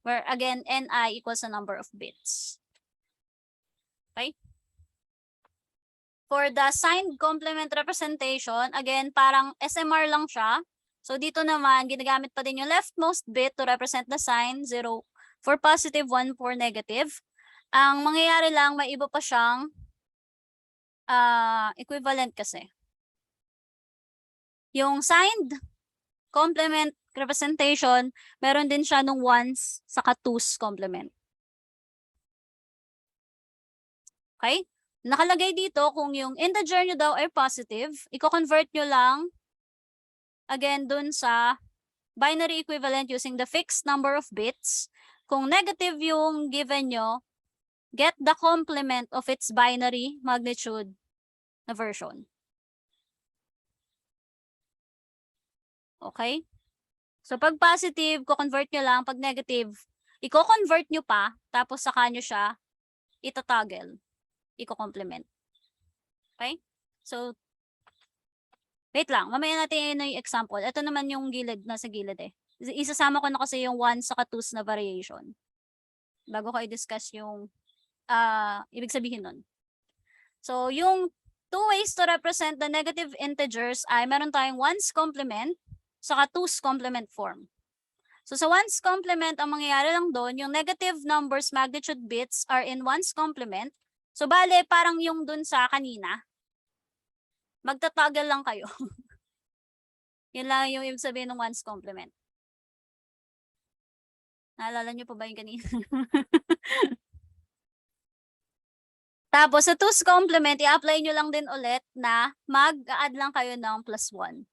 where again, ni equals the number of bits. Okay? For the signed complement representation, again, parang SMR lang siya. So, dito naman, ginagamit pa din yung leftmost bit to represent the sign, 0 for positive, 1 for negative. Ang mangyayari lang, may iba pa siyang equivalent kasi. Yung signed complement representation, meron din siya nung ones saka twos complement. Okay? Nakalagay dito kung yung integer nyo daw ay positive, i-convert nyo lang again dun sa binary equivalent using the fixed number of bits. Kung negative yung given nyo, get the complement of its binary magnitude na version. Okay? So, pag positive, ko-convert nyo lang. Pag negative, i-convert nyo pa, tapos saka nyo siya itatoggle. I-complement. Okay? So, wait lang. Mamaya natin yung example. Ito naman yung gilid, nasa gilid eh. Isasama ko na kasi yung 1 saka 2 na variation. Bago ko i-discuss yung ibig sabihin nun. So, yung 2 ways to represent the negative integers ay meron tayong 1's complement saka 2's complement form. So, sa 1's complement, ang mangyayari lang doon, yung negative numbers magnitude bits are in 1's complement. So, bale, parang yung dun sa kanina, magtatagal lang kayo. Yun lang yung ibig sabihin ng 1's complement. Naalala niyo pa ba yung kanina? Tapos sa 2's complement, i-apply nyo lang din ulit na mag-add lang kayo ng +1.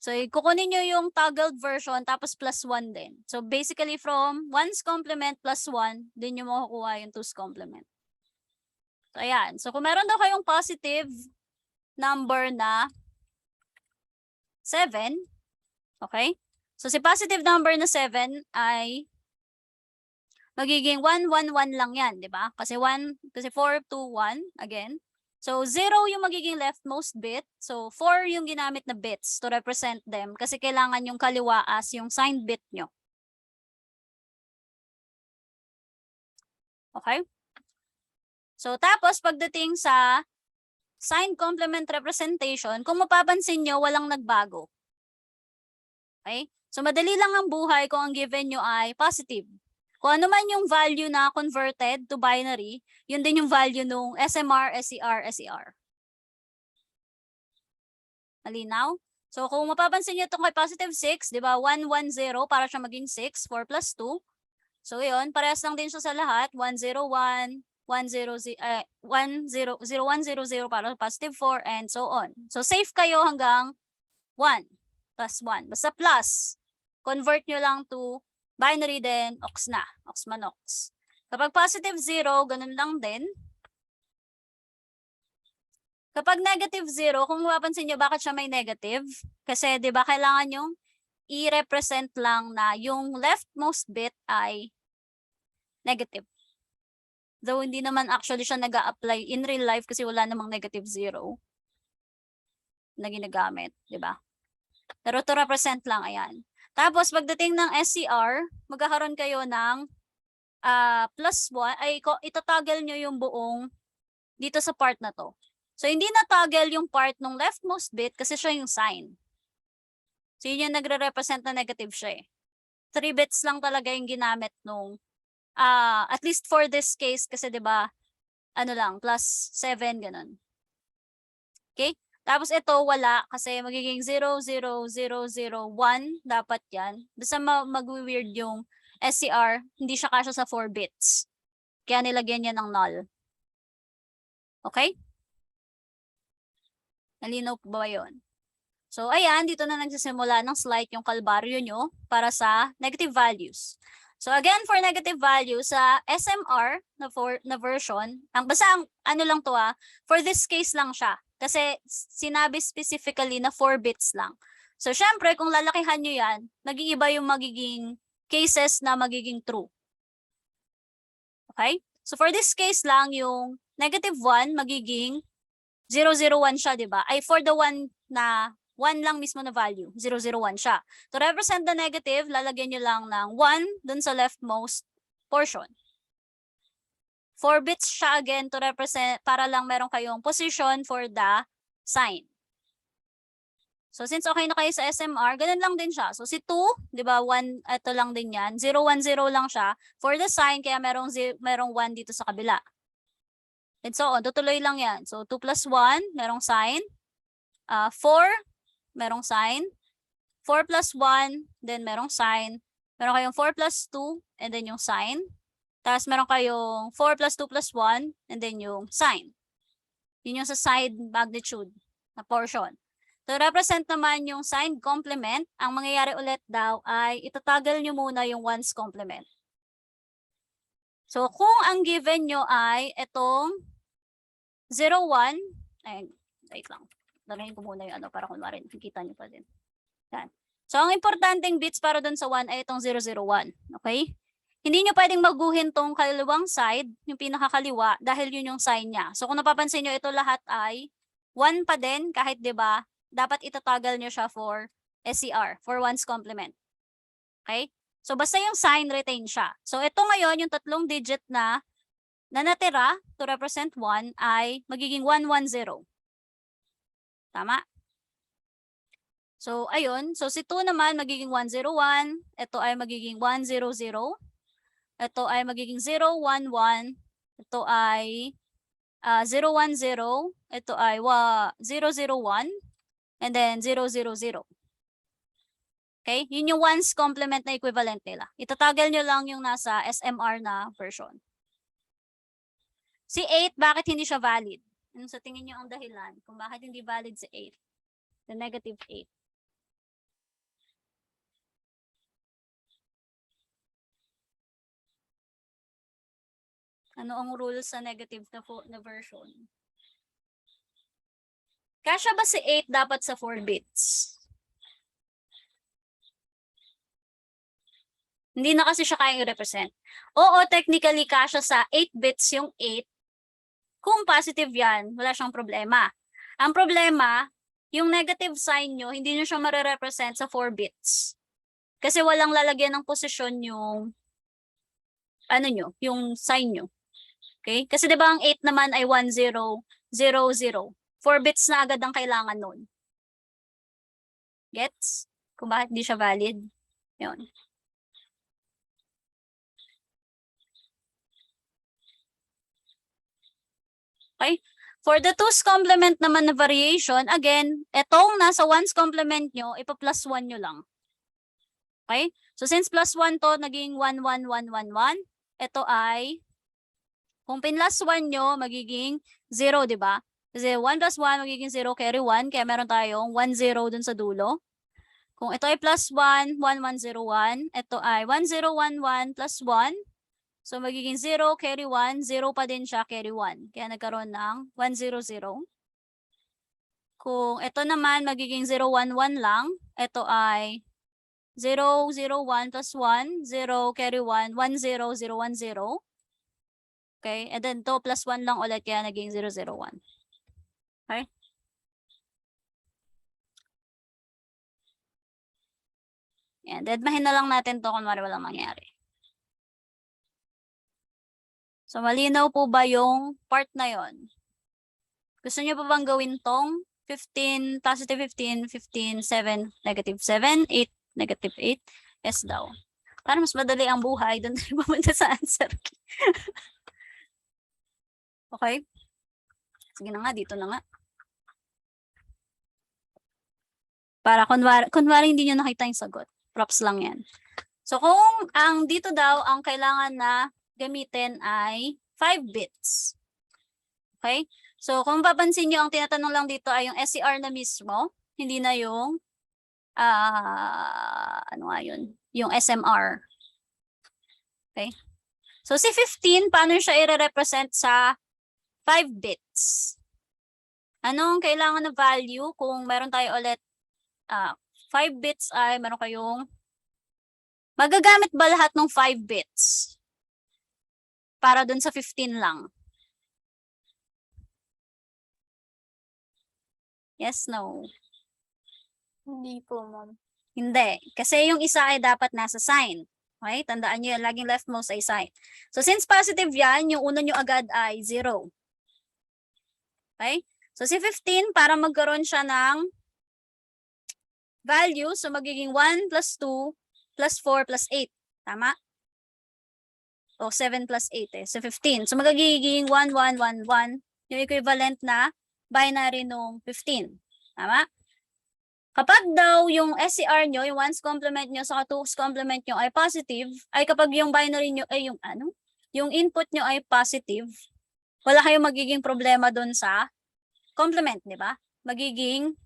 So, kukunin nyo yung toggled version tapos +1 din. So, basically from 1's complement +1, din nyo makukuha yung 2's complement. So, ayan. So, kung meron daw kayong positive number na 7, okay? So, si positive number na 7 ay magiging 1, 1, 1 lang yan, di ba? Kasi 4, 2, 1, again. So, 0 yung magiging leftmost bit. So, 4 yung ginamit na bits to represent them kasi kailangan yung kaliwa as yung signed bit nyo. Okay? So, tapos pagdating sa signed complement representation, kung mapapansin nyo, walang nagbago. Okay? So, madali lang ang buhay kung ang given nyo ay positive. Kung ano man yung value na converted to binary, yun din yung value nung SMR, SCR, SER. Malinaw? So, kung mapapansin nyo itong kay positive 6, di ba? 1, 1, 0 para siya maging 6, 4 plus 2. So, yun, parehas lang din siya sa lahat. 1, 0, 1, 1, 0, 0, 1, 0, 0, 1, 0, 0 para positive 4, and so on. So, safe kayo hanggang 1 plus 1. Basta plus, convert nyo lang to binary din, ox na, ox manox. Kapag positive 0, ganun lang din. Kapag negative 0, kung mapapansin nyo, bakit siya may negative? Kasi, di ba, kailangan yung i-represent lang na yung leftmost bit ay negative. Though, hindi naman actually siya nag-a-apply in real life kasi wala namang negative 0 na ginagamit, di ba? Pero to represent lang, ayan. Tapos, pagdating ng SCR, magkakaroon kayo ng +1, ay itatoggle nyo yung buong dito sa part na to. So, hindi na-toggle yung part ng leftmost bit kasi siya yung sign. So, yun yung nagre-represent na negative siya eh. 3 bits lang talaga yung ginamit nung, at least for this case, kasi 'di ba ano lang, +7, ganun. Okay? Tapos ito, wala, kasi magiging 0, 0, 0, 0, 1, dapat yan. Basta mag-weird yung SCR, hindi siya kasya sa 4 bits. Kaya nilagyan niya ng null. Okay? Nalinaw po ba yun? So, ayan, dito na nagsisimula ng slight yung kalbaryo nyo para sa negative values. So, again, for negative values, sa SMR na version, basta ano lang to for this case lang siya. Kasi sinabi specifically na 4 bits lang. So, syempre, kung lalakihan nyo yan, nag-iiba yung magiging cases na magiging true. Okay? So, for this case lang, yung negative 1 magiging 001 siya, di ba? Ay, for the one na 1 lang mismo na value, 001 siya. To represent the negative, lalagyan nyo lang ng 1 dun sa leftmost portion. 4 bits siya again to represent, para lang meron kayong position for the sign. So, since okay na kayo sa SMR, ganun lang din siya. So, si 2, di ba, 1, ito lang din yan. 010 lang siya for the sign, kaya merong 1 dito sa kabila. And so on, tutuloy lang yan. So, 2 plus 1, merong sign. 4, merong sign. 4 plus 1, then merong sign. Meron kayong 4 plus 2, and then yung sign. Tapos meron kayong 4 plus 2 plus 1, and then yung sign. Yun yung sa side magnitude na portion. To represent naman yung signed complement, ang mangyayari ulit daw ay itatoggle nyo muna yung 1's complement. So, kung ang given nyo ay itong 01, ay, wait lang. Dalahin ko muna yung ano para kunwari nakikita nyo pa din. Yan. So, ang importanteng bits para dun sa 1 ay itong 001. Okay? Hindi nyo pwedeng maguhin tong kaliwang side, yung pinakakaliwa, dahil yun yung sign niya. So, kung napapansin nyo, ito lahat ay 1 pa din, kahit 'di ba dapat itatoggle nyo siya for SCR, for 1's complement. Okay? So, basta yung sign, retain siya. So, ito ngayon, yung 3 digit na natira to represent 1 ay magiging 110. Tama? So, ayun. So, si 2 naman magiging 101. Ito ay magiging 100. Ito ay magiging 011. Ito ay 010. Ito ay 001. And then 000. Okay? Yun yung 1's complement na equivalent nila. Itatoggle nyo lang yung nasa SMR na version. Si 8, bakit hindi siya valid? Ano sa tingin niyo ang dahilan kung bakit hindi valid si 8? The negative 8. Ano ang rule sa negative na version? Kasya ba si 8 dapat sa 4 bits? Hindi na kasi siya kayang i-represent. Oo, technically, kasya sa 8 bits yung 8. Kung positive yan, wala siyang problema. Ang problema, yung negative sign nyo, hindi nyo siya marirepresent sa 4 bits. Kasi walang lalagyan ng posisyon yung, ano nyo, yung sign nyo. Okay? Kasi di ba ang 8 naman ay 1, 0, 0, 0. 4 bits na agad ang kailangan nun. Gets? Kung bakit di siya valid? Yun. Okay? For the 2's complement naman na variation, again, etong nasa 1's complement nyo, ipa-plus 1 nyo lang. Okay? So since plus 1 to, naging 1, 1, 1, 1, 1. Ito ay, kung pinlas 1 nyo, magiging 0, di ba? Kasi 1 plus 1, magiging 0, carry 1. Kaya meron tayong 1, 0 dun sa dulo. Kung ito ay plus 1, 1, 1, 0, 1. Ito ay 1, 0, 1, 1 plus 1. So magiging 0, carry 1. 0 pa din siya, carry 1. Kaya nagkaroon ng 1, 0, 0. Kung ito naman, magiging 0, 1, 1 lang. Ito ay 0, 0, 1 plus 1. 0, carry 1. 1, 0, 0, 1, 0. Okay, and then 2 plus 1 lang ulit, kaya naging 0, 0, 1. Okay? Yan, deadmahin na lang natin to kung walang mangyari. So, malinaw po ba yung part na yon? Gusto niyo pa bang gawin tong 15, positive 15, 15, 7, negative 7, 8, negative 8? Yes daw. Para mas madali ang buhay, doon tayo pumunta sa answer. Okay? Sige na nga, dito na nga. Para kunwari hindi nyo nakita yung sagot. Props lang yan. So, kung ang dito daw, ang kailangan na gamitin ay 5 bits. Okay? So, kung papansin nyo, ang tinatanong lang dito ay yung SCR na mismo, hindi na yung, ano nga yun? Yung SMR. Okay? So, si 15, paano siya i-represent sa 5 bits? Anong kailangan na value kung meron tayo ulit 5 bits ay meron kayong magagamit ba lahat ng 5 bits para dun sa 15 lang? Yes, no? Hindi po, ma'am. Hindi. Kasi yung isa ay dapat nasa sign. Okay? Tandaan nyo yan. Laging leftmost ay sign. So, since positive yan, yung una nyo agad ay 0. Okay? So, si 15, para magkaroon siya ng value, so magiging 1 plus 2 plus 4 plus 8. Tama? O 7 plus 8 eh. So 15. So magiging 1, 1, 1, 1. Yung equivalent na binary nung 15. Tama? Kapag daw yung SCR nyo, yung 1's complement nyo sa 2's complement nyo ay positive, ay kapag yung binary nyo, ay yung ano? Yung input nyo ay positive, wala kayong magiging problema dun sa complement, di ba? Magiging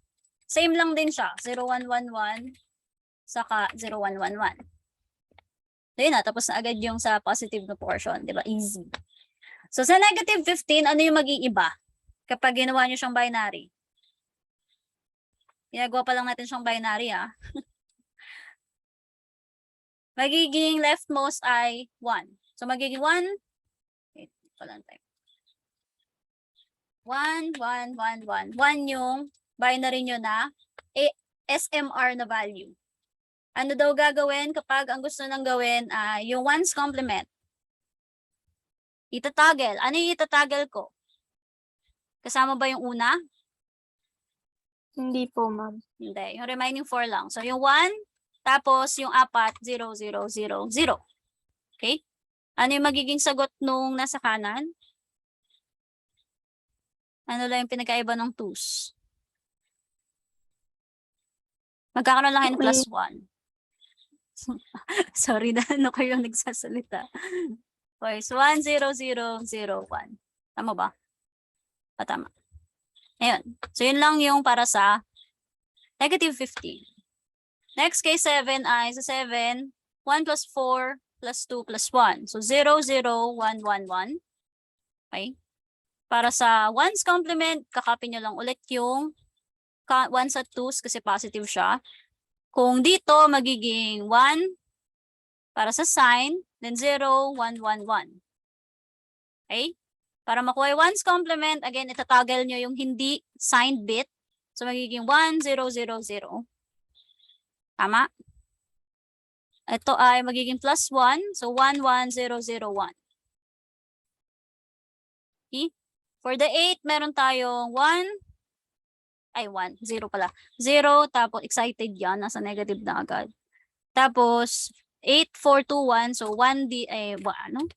same lang din siya. 0111 saka 0111. So yun na, tapos na agad yung sa positive na portion. Di ba? Easy. So sa negative 15, ano yung mag-iiba? Kapag ginawa nyo siyang binary. Ginagawa pa lang natin siyang binary Magiging leftmost ay 1. So magiging 1. Wait, palang type. 1, 1, 1, 1. 1 yung binary nyo na SMR na value. Ano daw gagawin kapag ang gusto nang gawin ay yung 1's complement? Itatoggle. Ano yung itatoggle ko? Kasama ba yung una? Hindi po, ma'am. Hindi. Yung remaining 4 lang. So yung 1, tapos yung 4, 0, 0, 0, 0. Okay? Ano yung magiging sagot nung nasa kanan? Ano lang yung pinagkaiba ng 2's? Magkakaroon lang kayo ng plus 1. Sorry na, ano kayo nagsasalita. Okay, so 1, 0, 0, 0, 1. Tama ba? Tama. Ayun. So, yun lang yung para sa negative 15. Next, case 7 ay sa 7, 1 plus 4 plus 2 plus 1. So, 0, 0, 1, 1, 1. Okay? Para sa 1's complement, kakapin nyo lang ulit yung 1s at 2s kasi positive siya. Kung dito, magiging 1 para sa sign, then 0, 1, 1, 1. Okay? Para makuha yung 1's complement, again, itatoggle nyo yung hindi signed bit. So, magiging 1, 0, 0, 0. Tama? Ito ay magiging plus 1. So, 1, 1, 0, 0, 1. Okay? For the 8, meron tayong 1. Ay, 1. 0 pala. 0, tapos excited yan. Nasa negative na agad. Tapos, 8, 4, 2, 1. So, 1 ano?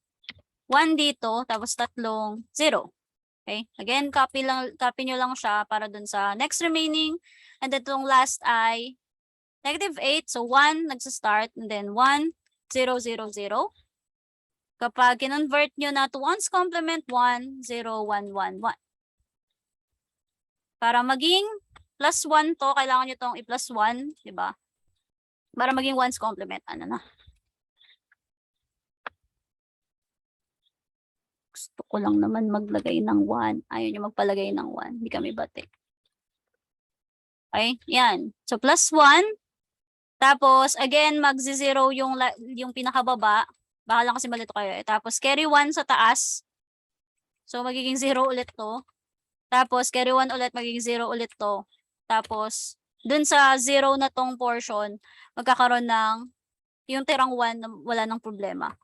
1 dito, tapos tatlong 0. Okay? Again, copy nyo lang siya para dun sa next remaining. And then itong last ay negative 8. So, 1 nagsa-start. And then 1, 0, 0, 0. Kapag kinonvert nyo na to 1's complement, 1, 0, 1, 1, 1. Para maging plus 1 to, kailangan nyo itong i-plus 1. Diba? Para maging 1's complement. Ano na? Gusto ko lang naman maglagay ng 1. Ayaw nyo magpalagay ng 1. Hindi kami bate. Okay? Yan. So, plus 1. Tapos, again, mag-0 yung pinakababa. Baka lang kasi malito kayo. Tapos, carry 1 sa taas. So, magiging 0 ulit to. Tapos, carry 1 ulit, magiging 0 ulit to. Tapos, dun sa 0 na tong portion, magkakaroon ng yung tirang 1 na wala ng problema.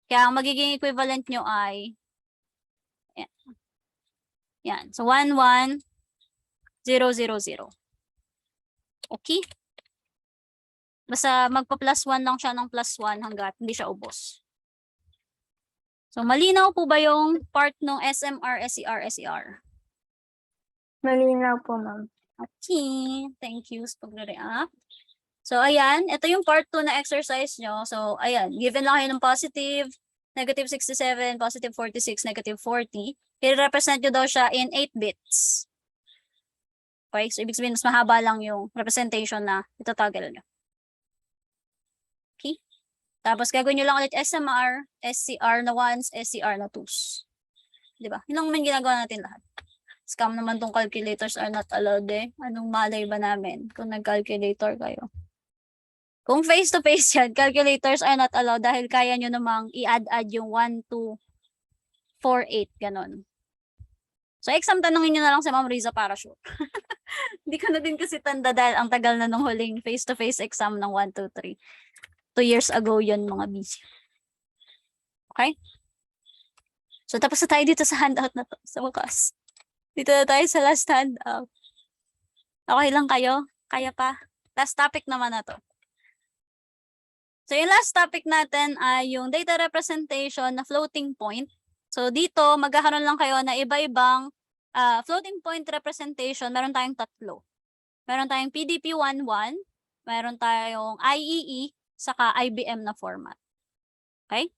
Kaya, ang magiging equivalent nyo ay yan. So, 1, 1, 0, 0, 0. Okay? Basta magpa-plus 1 lang siya ng plus 1 hanggat hindi siya ubos. So, malinaw po ba yung part ng SMR, SCR, SER? Malinaw po, ma'am. Okay. Thank you sa pagre-react. So, ayan. Ito yung part 2 na exercise nyo. So, ayan. Given lang kayo ng positive, negative 67, positive 46, negative 40. I-represent nyo daw siya in 8 bits. Okay? So, ibig sabihin, mas mahaba lang yung representation na itatoggle nyo. Okay? Tapos, gagawin nyo lang ulit SMR, SCR na 1s, SCR na 2s. Diba? Yun lang naman ginagawa natin lahat. Scam naman tong calculators are not allowed eh. Anong malay ba namin kung nag-calculator kayo? Kung face-to-face yan, calculators are not allowed dahil kaya nyo namang i-add-add yung 1, 2, 4, 8, ganon. So, exam tanongin nyo na lang si Ma'am Riza para sure. Hindi ko na din kasi tanda dahil ang tagal na nung huling face-to-face exam ng 1, 2, 3. 2 years ago yun, mga busy. Okay? So, tapos na tayo dito sa handout na to, sa wakas. Dito na tayo sa last handout. Okay lang kayo? Kaya pa? Last topic naman na to. So, yung last topic natin ay yung data representation na floating point. So, dito, magkakaroon lang kayo na iba-ibang floating point representation. Meron tayong tatlo. Meron tayong PDP-11, meron tayong IEE, saka IBM na format. Okay?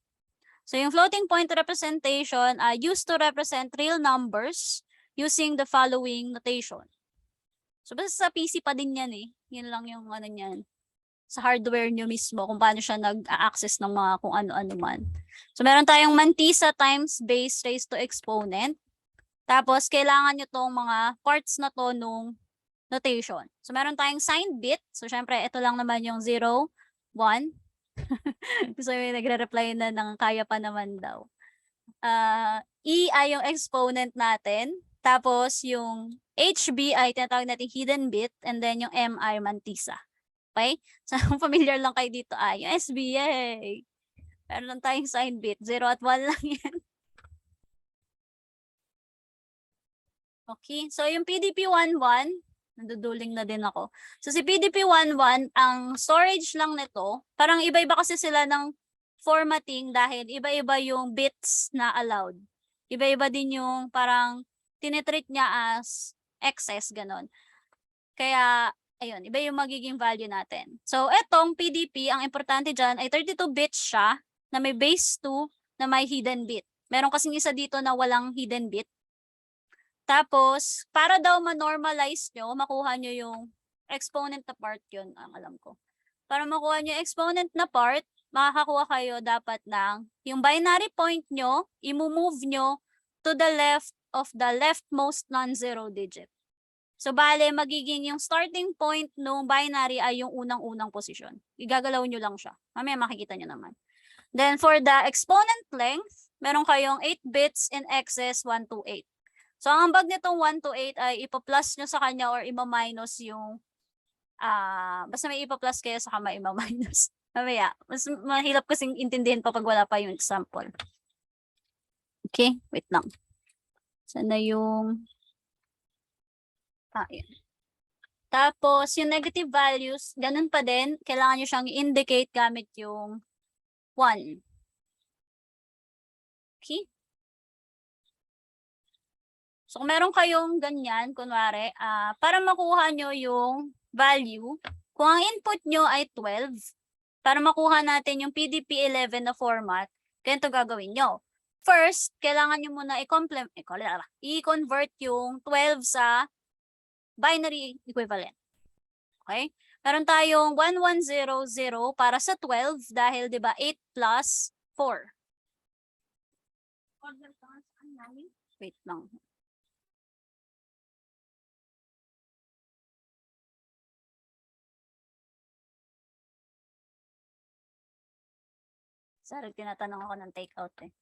So, yung floating point representation are used to represent real numbers using the following notation. So, basta sa PC pa din yan eh. Yun lang yung ano yan. Sa hardware nyo mismo kung paano siya nag-access ng mga kung ano-ano man. So, meron tayong mantisa times base raised to exponent. Tapos, kailangan nyo tong mga parts na to nung notation. So, meron tayong signed bit. So, syempre, ito lang naman yung 0, 1. So, may nagre-reply na ng kaya pa naman daw. E ay yung exponent natin. Tapos, yung HB ay tinatawag natin hidden bit. And then, yung M ay mantisa. Okay? So, familiar lang kayo dito ay yung SB, yay! Meron lang tayong sign bit. 0 at 1 lang yan. Okay. So, yung PDP-11, nanduduling na din ako. So, si PDP-11, ang storage lang nito, parang iba-iba kasi sila ng formatting dahil iba-iba yung bits na allowed. Iba-iba din yung parang tinitreat niya as excess, ganon. Kaya, ayun, iba yung magiging value natin. So, etong PDP, ang importante dyan ay 32 bits siya na may base 2 na may hidden bit. Meron kasing isa dito na walang hidden bit. Tapos, para daw ma-normalize nyo, makuha nyo yung exponent na part, yun ang alam ko. Para makuha nyo yung exponent na part, makakakuha kayo dapat ng yung binary point nyo, i-move nyo to the left of the leftmost non-zero digit. So, bale, magiging yung starting point ng binary ay yung unang-unang posisyon. Igagalaw nyo lang siya. Mamaya makikita nyo naman. Then, for the exponent length, meron kayong 8 bits in excess 1 to 8. So, ang ambag nitong 1 to 8 ay ipa-plus nyo sa kanya or ima-minus yung, basta may ipa-plus kayo sa kama ima-minus. Mamaya, mas mahirap kasing intindihin pa pag wala pa yung example. Okay, wait lang. Sana yung, yun. Tapos, yung negative values, ganun pa din, kailangan nyo siyang indicate gamit yung 1. Okay? So, kung meron kayong ganyan, kunwari, para makuha nyo yung value, kung ang input nyo ay 12, para makuha natin yung PDP-11 na format, ganito gagawin nyo. First, kailangan nyo muna i-convert yung 12 sa binary equivalent. Okay? Meron tayong 1100 para sa 12 dahil 'di ba 8 plus 4. Wait lang. Sorry, tinatanong ako ng takeout eh.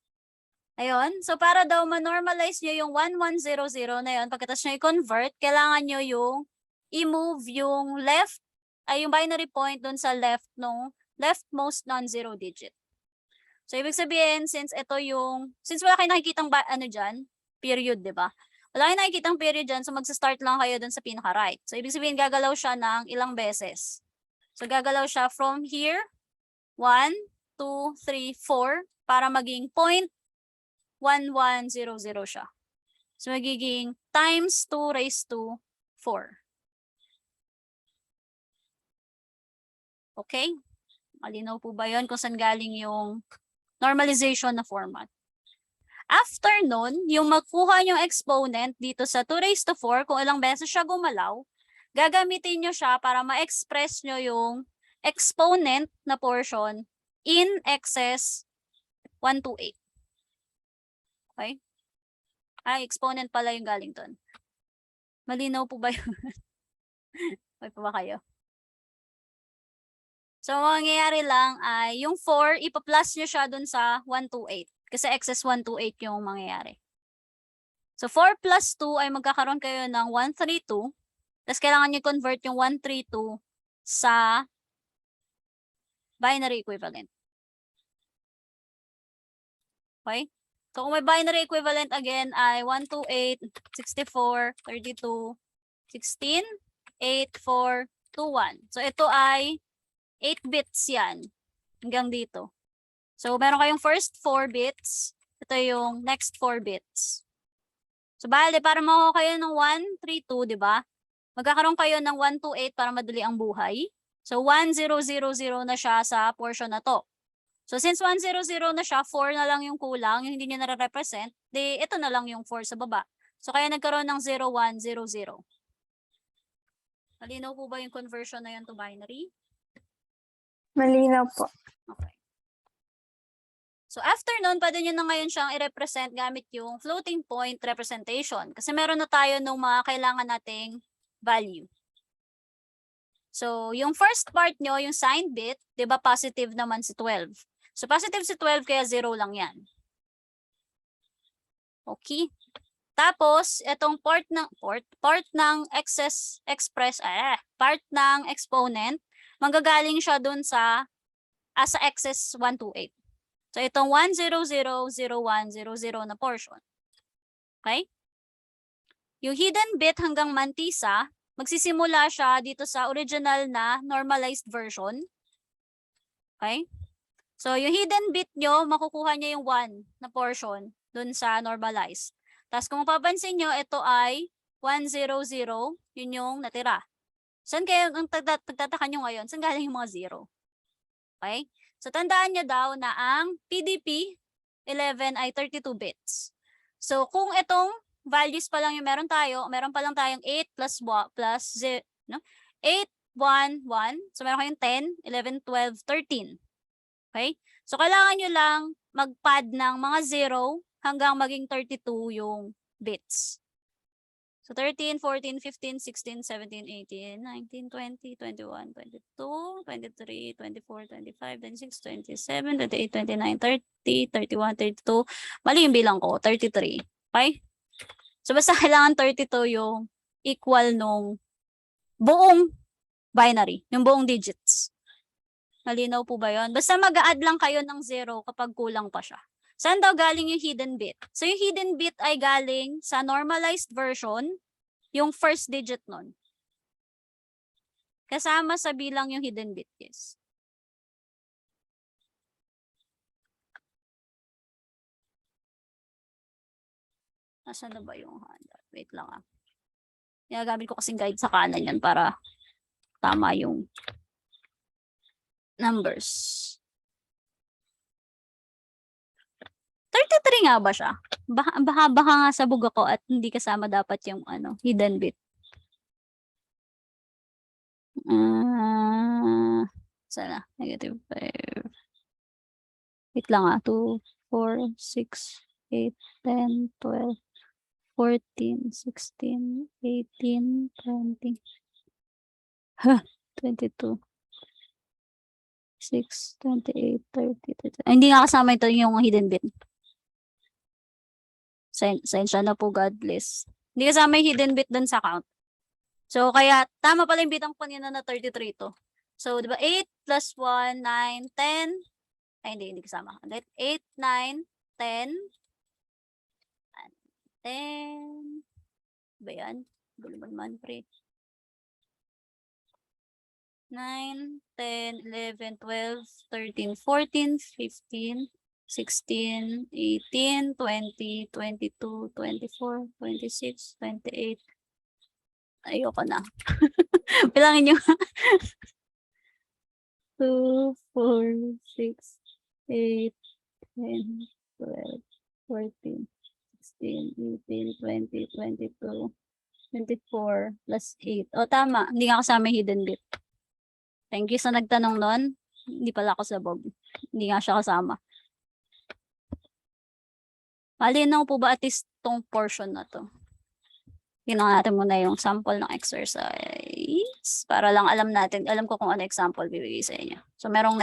Ayun. So, para daw ma-normalize nyo yung 1100 na yun, pagkatapos nyo i-convert, kailangan nyo yung i-move yung left, ay yung binary point dun sa left nung leftmost non-zero digit. So, ibig sabihin, since wala kayong nakikitang dyan, period, di ba? Wala kayong nakikitang period dyan, so magsa-start lang kayo dun sa pinaka-right. So, ibig sabihin, gagalaw siya ng ilang beses. So, gagalaw siya from here, 1, 2, 3, 4, para maging 0.1100 siya. So, magiging times 2 raised to 4. Okay? Malinaw po ba yun kung saan galing yung normalization na format? After nun, yung magkuha yung exponent dito sa 2 raised to 4, kung ilang beses siya gumalaw, gagamitin nyo siya para ma-express nyo yung exponent na portion in excess 1 to 8. Okay? Exponent pala yung galing dun. Malinaw po ba yun? Okay po ba kayo? So, mangyayari lang ay yung 4, ipa-plus nyo siya dun sa 1 to 8. Kasi excess 1 to 8 yung mangyayari. So, 4 plus 2 ay magkakaroon kayo ng 132. Tapos, kailangan nyo convert yung 132 sa binary equivalent. Okay? So, kung may binary equivalent again ay 128, 64, 32, 16, 8, 4, 2, 1. So, ito ay 8 bits yan. Hanggang dito. So, meron kayong first 4 bits. Ito yung next 4 bits. So, bale, para makuha kayo ng 132, di ba? Magkakaroon kayo ng 128 para madali ang buhay. So, 1000 na siya sa portion na to. So, since 100 na siya, 4 na lang yung kulang, yung hindi nyo nare-represent, di ito na lang yung 4 sa baba. So, kaya nagkaroon ng 0100. Malinaw po ba yung conversion na yun to binary? Malinaw po. Okay. So, after nun, pwede nyo na ngayon siyang i-represent gamit yung floating point representation. Kasi meron na tayo ng mga kailangan nating value. So, yung first part nyo, yung signed bit, di ba positive naman si 12. So, positive si 12, kaya 0 lang yan. Okay. Tapos, itong part ng part ng exponent, manggagaling siya dun sa excess 1 to 8. So, itong 1000100 na portion. Okay? Yung hidden bit hanggang mantisa, magsisimula siya dito sa original na normalized version. Okay? So, yung hidden bit nyo, makukuha nyo yung 1 na portion dun sa normalized. Tapos, kung mapapansin nyo, ito ay 100, yun yung natira. Saan kayo, ang pagtataka nyo ngayon, saan galing yung mga 0? Okay? So, tandaan nyo daw na ang PDP 11 ay 32 bits. So, kung itong values pa lang yung meron pa lang tayong 8 plus 0, no? 8, 1, 1. So, meron kayong 10, 11, 12, 13. Okay? So, kailangan nyo lang mag-pad ng mga 0 hanggang maging 32 yung bits. So, 13, 14, 15, 16, 17, 18, 19, 20, 21, 22, 23, 24, 25, 26, 27, 28, 29, 30, 31, 32. Mali yung bilang ko, 33. Okay? So, basta kailangan 32 yung equal nung buong binary, yung buong digits. Malinaw po ba yun? Basta mag-a-add lang kayo ng 0 kapag kulang pa siya. Saan daw galing yung hidden bit? So, yung hidden bit ay galing sa normalized version, yung first digit nun. Kasama sa bilang yung hidden bit, yes. Nasaan na ba yung handout? Wait lang ah. Ginagamit ko kasing guide sa kanan yan para tama yung numbers. 33 nga ba siya? Baka nga sabog ako at hindi kasama dapat yung hidden bit. Sana, negative 5. Wait lang ah, 2, 4, 6, 8, 10, 12, 14, 16, 18, 20. 22. 6, 28, 30, 30. Hindi nga kasama ito yung hidden bit. Sensya na po, God bless. Hindi kasama yung hidden bit dun sa count. So, kaya tama pala yung bitang kanina na 33 to. So, di ba 8 plus 1, 9, 10. Ay, hindi kasama. 8, 9, 10. 10. Ba yan? Gulo man, pre. 9, 10, 11, 12, 13, 14, 15, 16, 18, 20, 22, 24, 26, 28. Ayoko na. Bilangin nyo. 2, 4, 6, 8, 10, 12, 14, 16, 18, 20, 22, 24, plus 8. O, tama. Hindi nga kasama hidden bit. Thank you sa nagtanong nun. Hindi pala ako sabog. Hindi nga siya kasama. Malinaw po ba at least tong portion na to? Tingnan natin muna yung sample ng exercise para lang alam ko kung ano example bibigay sa inyo. So, merong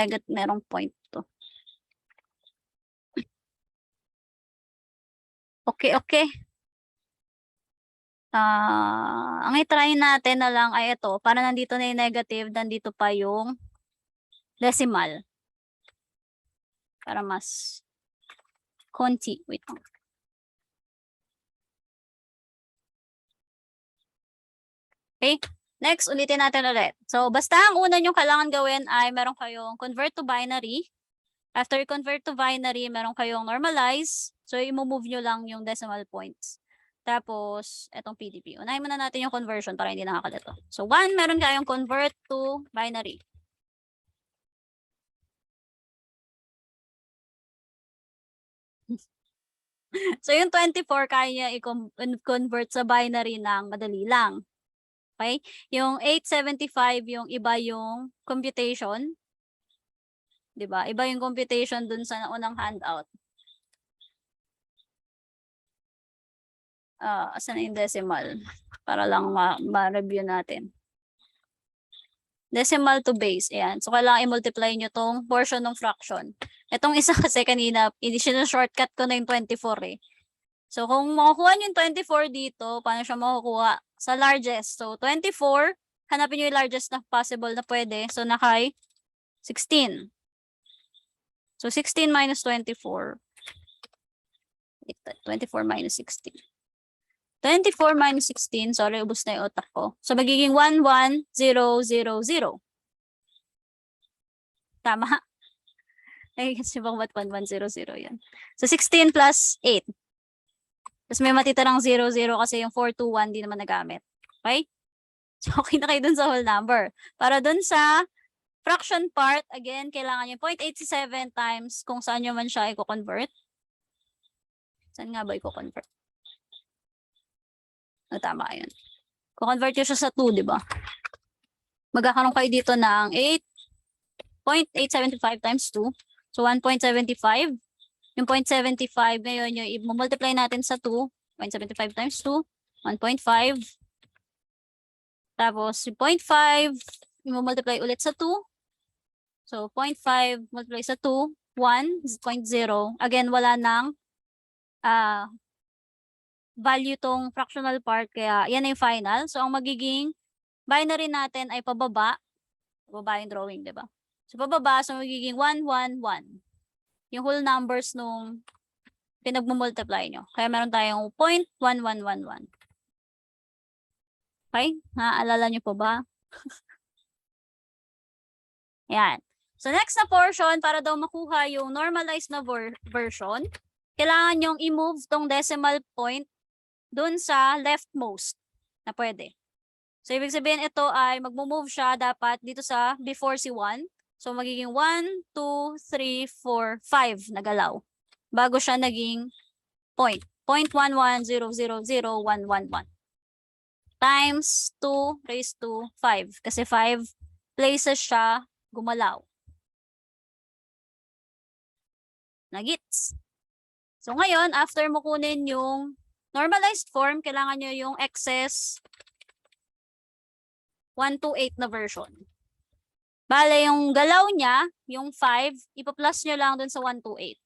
point to. Okay. Ang i-try natin na lang ay ito. Para nandito na yung negative, nandito pa yung decimal. Para mas konti. Wait lang. Okay? Next, ulitin natin ulit. So, basta ang una nyo kailangan gawin ay meron kayong convert to binary. After convert to binary, meron kayong normalize. So, i-move nyo lang yung decimal points. Tapos, etong PDB. Unahin muna natin yung conversion para hindi nakakalito. So, 1, meron kayong convert to binary. So, yung 24, kaya i-convert sa binary ng madali lang. Okay? Yung 875, yung iba yung computation. Diba? Iba yung computation dun sa unang handout. Asan na yung decimal? Para lang ma-review natin. Decimal to base. Ayan. So, kailangan i-multiply nyo tong portion ng fraction. Itong isa kasi kanina, shortcut ko na yung 24 eh. So, kung makukuha nyo yung 24 dito, paano siya makukuha? Sa largest. So, 24, hanapin nyo yung largest na possible na pwede. So, nakay 16. So, 16 minus 24. 24 minus 16. 24 minus 16, sorry, ubos na yung utak ko. So, magiging 1, 1, 0, 0, 0. Tama? Ay, kasi bang ba't 1, 1, 0, 0 yan? So, 16 plus 8. Tapos may matitirang 0, 0 kasi yung 4, 2, 1 di naman nagamit. Okay? So, okay na kayo dun sa whole number. Para dun sa fraction part, again, kailangan yung 0.87 times kung saan nyo man siya i-convert. Saan nga ba i-convert? Tama yun. Convert nyo siya sa 2, di ba? Magkakaroon kayo dito ng 8.875 times 2. So, 1.75. Yung 0.75 ngayon, yung i-multiply natin sa 2. 0.75 times 2. 1.5. Tapos, yung 0.5, i-multiply ulit sa 2. So, 0.5 multiply sa 2. 1.0. Again, wala nang value tong fractional part. Kaya, yan ay final. So, ang magiging binary natin ay pababa. Pababa yung drawing, di ba? So, pababa, so magiging 1, 1, 1. Yung whole numbers nung pinagmumultiply nyo. Kaya meron tayong 0.1111. Okay? Naaalala nyo po ba? Yan. So, next na portion, para daw makuha yung normalized na version, kailangan nyong i-move tong decimal point dun sa leftmost na pwede. So, ibig sabihin ito ay mag-move siya dapat dito sa before si 1. So, magiging 1, 2, 3, 4, 5 na galaw. Bago siya naging point. 0.110000111 times 2 raised to 5. Kasi 5 places siya gumalaw. Nagits. So, ngayon, after mo kunin yung normalized form, kailangan nyo yung excess 128 na version. Bale, yung galaw niya, yung 5, ipa-plus nyo lang dun sa 128.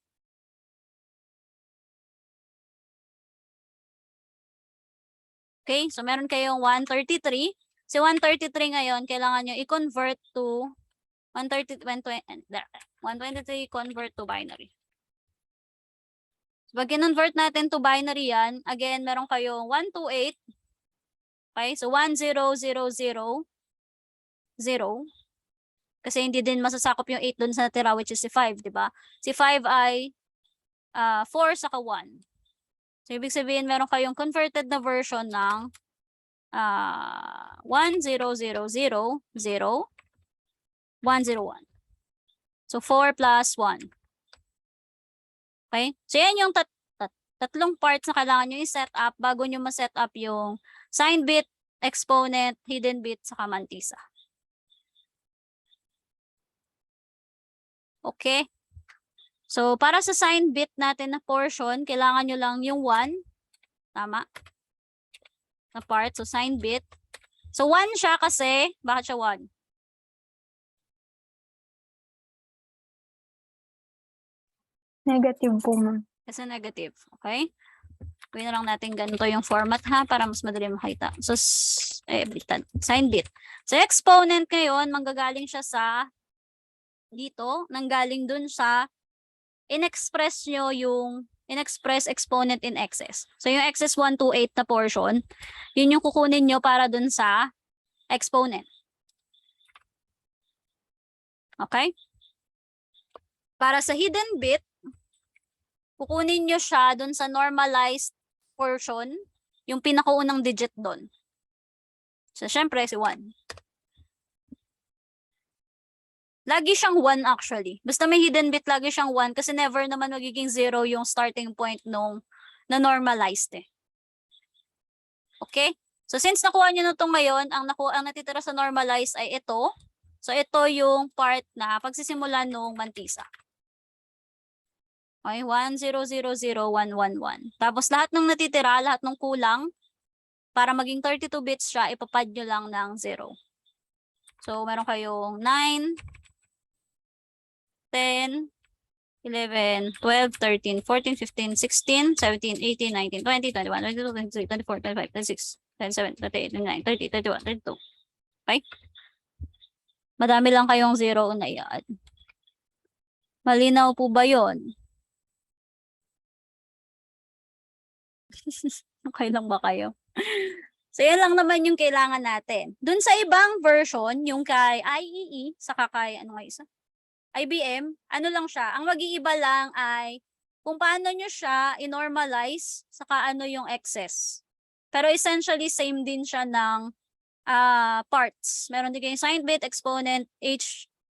Okay, so meron kayong 133. Si 133 ngayon, kailangan nyo i-convert to 123 convert to binary. So, pag kinonvert natin to binary yan, again, meron kayong 128. Okay, so 10000. Kasi hindi din masasakop yung 8 dun sa natira, which is si 5, di ba? Si 5 ay 4 saka 1. So, ibig sabihin, meron kayong converted na version ng 1000101. So, 4 plus 1. Okay? So, yan yung tatlong parts na kailangan nyo i-set up bago nyo ma-set up yung sign bit, exponent, hidden bit, saka mantisa. Okay? So, para sa sign bit natin na portion, kailangan nyo lang yung 1. Tama? Na part. So, sign bit. So, 1 siya kasi, bakit siya 1? Negative po, ma'am. Kasi negative. Okay? Gawin na lang natin ganito yung format ha, para mas madali makita. So, sign bit. So, exponent ngayon, manggagaling siya sa dito, nanggaling dun sa in-express nyo yung in-express exponent in excess. So, yung excess 128 na portion, yun yung kukunin nyo para dun sa exponent. Okay? Para sa hidden bit, kukunin nyo siya dun sa normalized portion, yung pinakaunang digit dun. So, syempre, si 1. Lagi siyang 1 actually. Basta may hidden bit, lagi siyang 1 kasi never naman magiging 0 yung starting point nung na-normalized eh. Okay? So since nakuha nyo na itong ngayon, ang natitira sa normalized ay ito. So ito yung part na pagsisimulan nung mantisa. Okay, 1000111. Tapos lahat ng natitira, lahat ng kulang, para maging 32 bits siya, ipapad nyo lang ng 0. So meron kayong 9, 10, 11, 12, 13, 14, 15, 16, 17, 18, 19, 20, 21, 22, 23, 24, 25, 26, 27, 28, 29, 30, 31, 32. Okay? Madami lang kayong 0 na i-add. Malinaw po ba yun? Okay lang ba kayo? So, yan lang naman yung kailangan natin. Dun sa ibang version, yung kay IEE, saka kay, ano nga isa? IBM, ano lang siya, ang mag-iiba lang ay kung paano nyo siya i-normalize saka ano yung excess. Pero essentially, same din siya ng parts. Meron din kayong sign bit, exponent,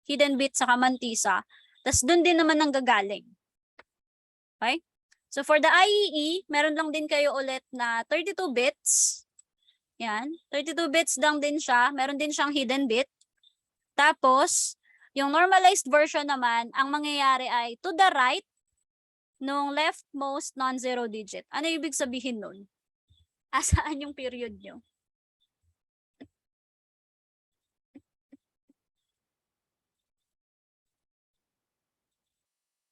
hidden bit, saka mantisa. Tapos dun din naman ang gagaling. Okay? So for the IEE, meron lang din kayo ulit na 32 bits. Yan. 32 bits lang din siya. Meron din siyang hidden bit. Tapos, yung normalized version naman, ang mangyayari ay to the right nung leftmost non-zero digit. Ano ibig sabihin nun? Asaan yung period nyo?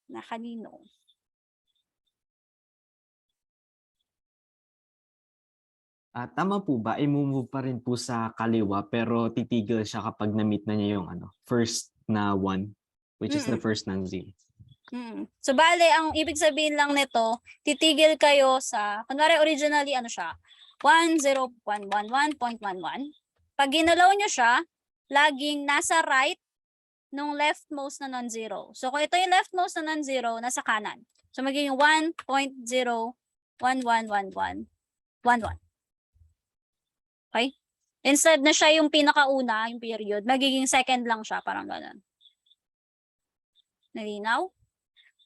Na kanino? Tama po ba? I-move pa rin po sa kaliwa pero titigil siya kapag na-meet na niya yung first na 1, which is the first non-zero. So, bale, ang ibig sabihin lang nito, titigil kayo sa, kunwari originally, ano siya, 10111.11. Pag ginalaw nyo siya, laging nasa right nung leftmost na non-zero. So, kung ito yung leftmost na non-zero, nasa kanan. So, magiging 1.0111111. Okay? Instead na siya yung pinakauna, yung period, magiging second lang siya, parang gano'n. Nalinaw?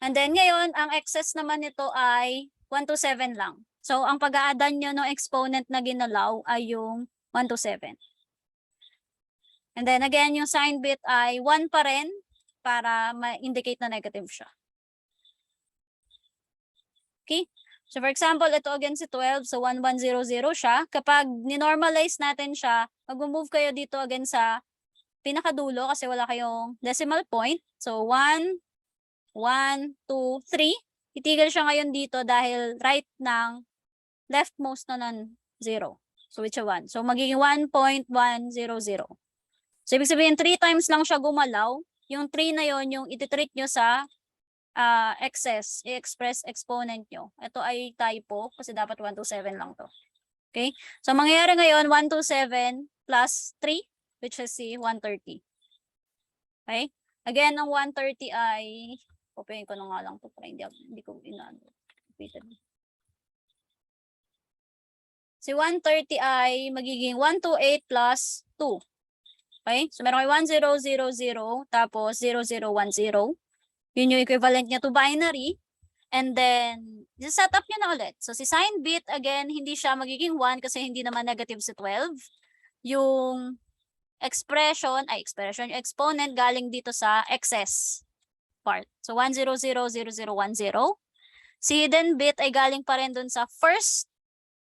And then ngayon, ang excess naman nito ay 1 to 7 lang. So, ang pag-a-addan nyo ng exponent na ginalaw ay yung 1 to 7. And then again, yung sign bit ay 1 pa rin para ma-indicate na negative siya. Okay? So, for example, ito again si 12. So, 1100 siya. Kapag ninormalize natin siya, mag-move kayo dito again sa pinakadulo kasi wala kayong decimal point. So, 1, 1, 2, 3. Titigil siya ngayon dito dahil right ng leftmost na non-zero. So, which is 1. So, magiging 1.100. So, ibig sabihin, 3 times lang siya gumalaw. Yung 3 na yon yung ititreat nyo sa excess, i-express exponent nyo. Ito ay typo kasi dapat 1 to 7 lang to. Okay? So, mangyayari ngayon, 1 to 7 plus 3, which is si 130. Okay? Again, ang 130 ay, open ko na nga lang to para hindi ko inaano. Si 130 ay magiging 128 plus 2. Okay? So, meron kayo 1000, tapos 0010. Yun yung equivalent niya to binary. And then, set up nyo na ulit. So, si sign bit, again, hindi siya magiging 1 kasi hindi naman negative si 12. Yung expression, yung exponent galing dito sa excess part. So, 1000010. Si hidden bit ay galing pa rin dun sa first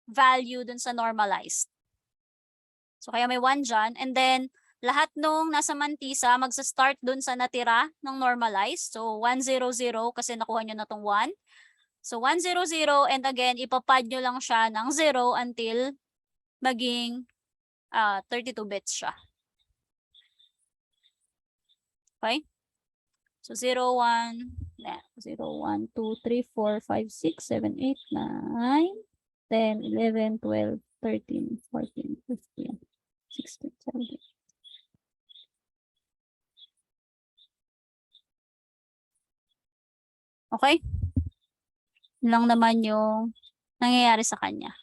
value dun sa normalized. So, kaya may 1 dyan. And then, lahat nung nasa mantisa, magsa-start dun sa natira ng normalized. So, 100 kasi nakuha nyo na tong 1. So, 100 and again, ipapad nyo lang siya ng 0 until maging 32 bits siya. Okay? So, 0, 1, 0, 1, 2, 3, 4, 5, 6, 7, 8, 9, 10, 11, 12, 13, 14, 15, 16, 17. Okay? Yun lang naman yung nangyayari sa kanya.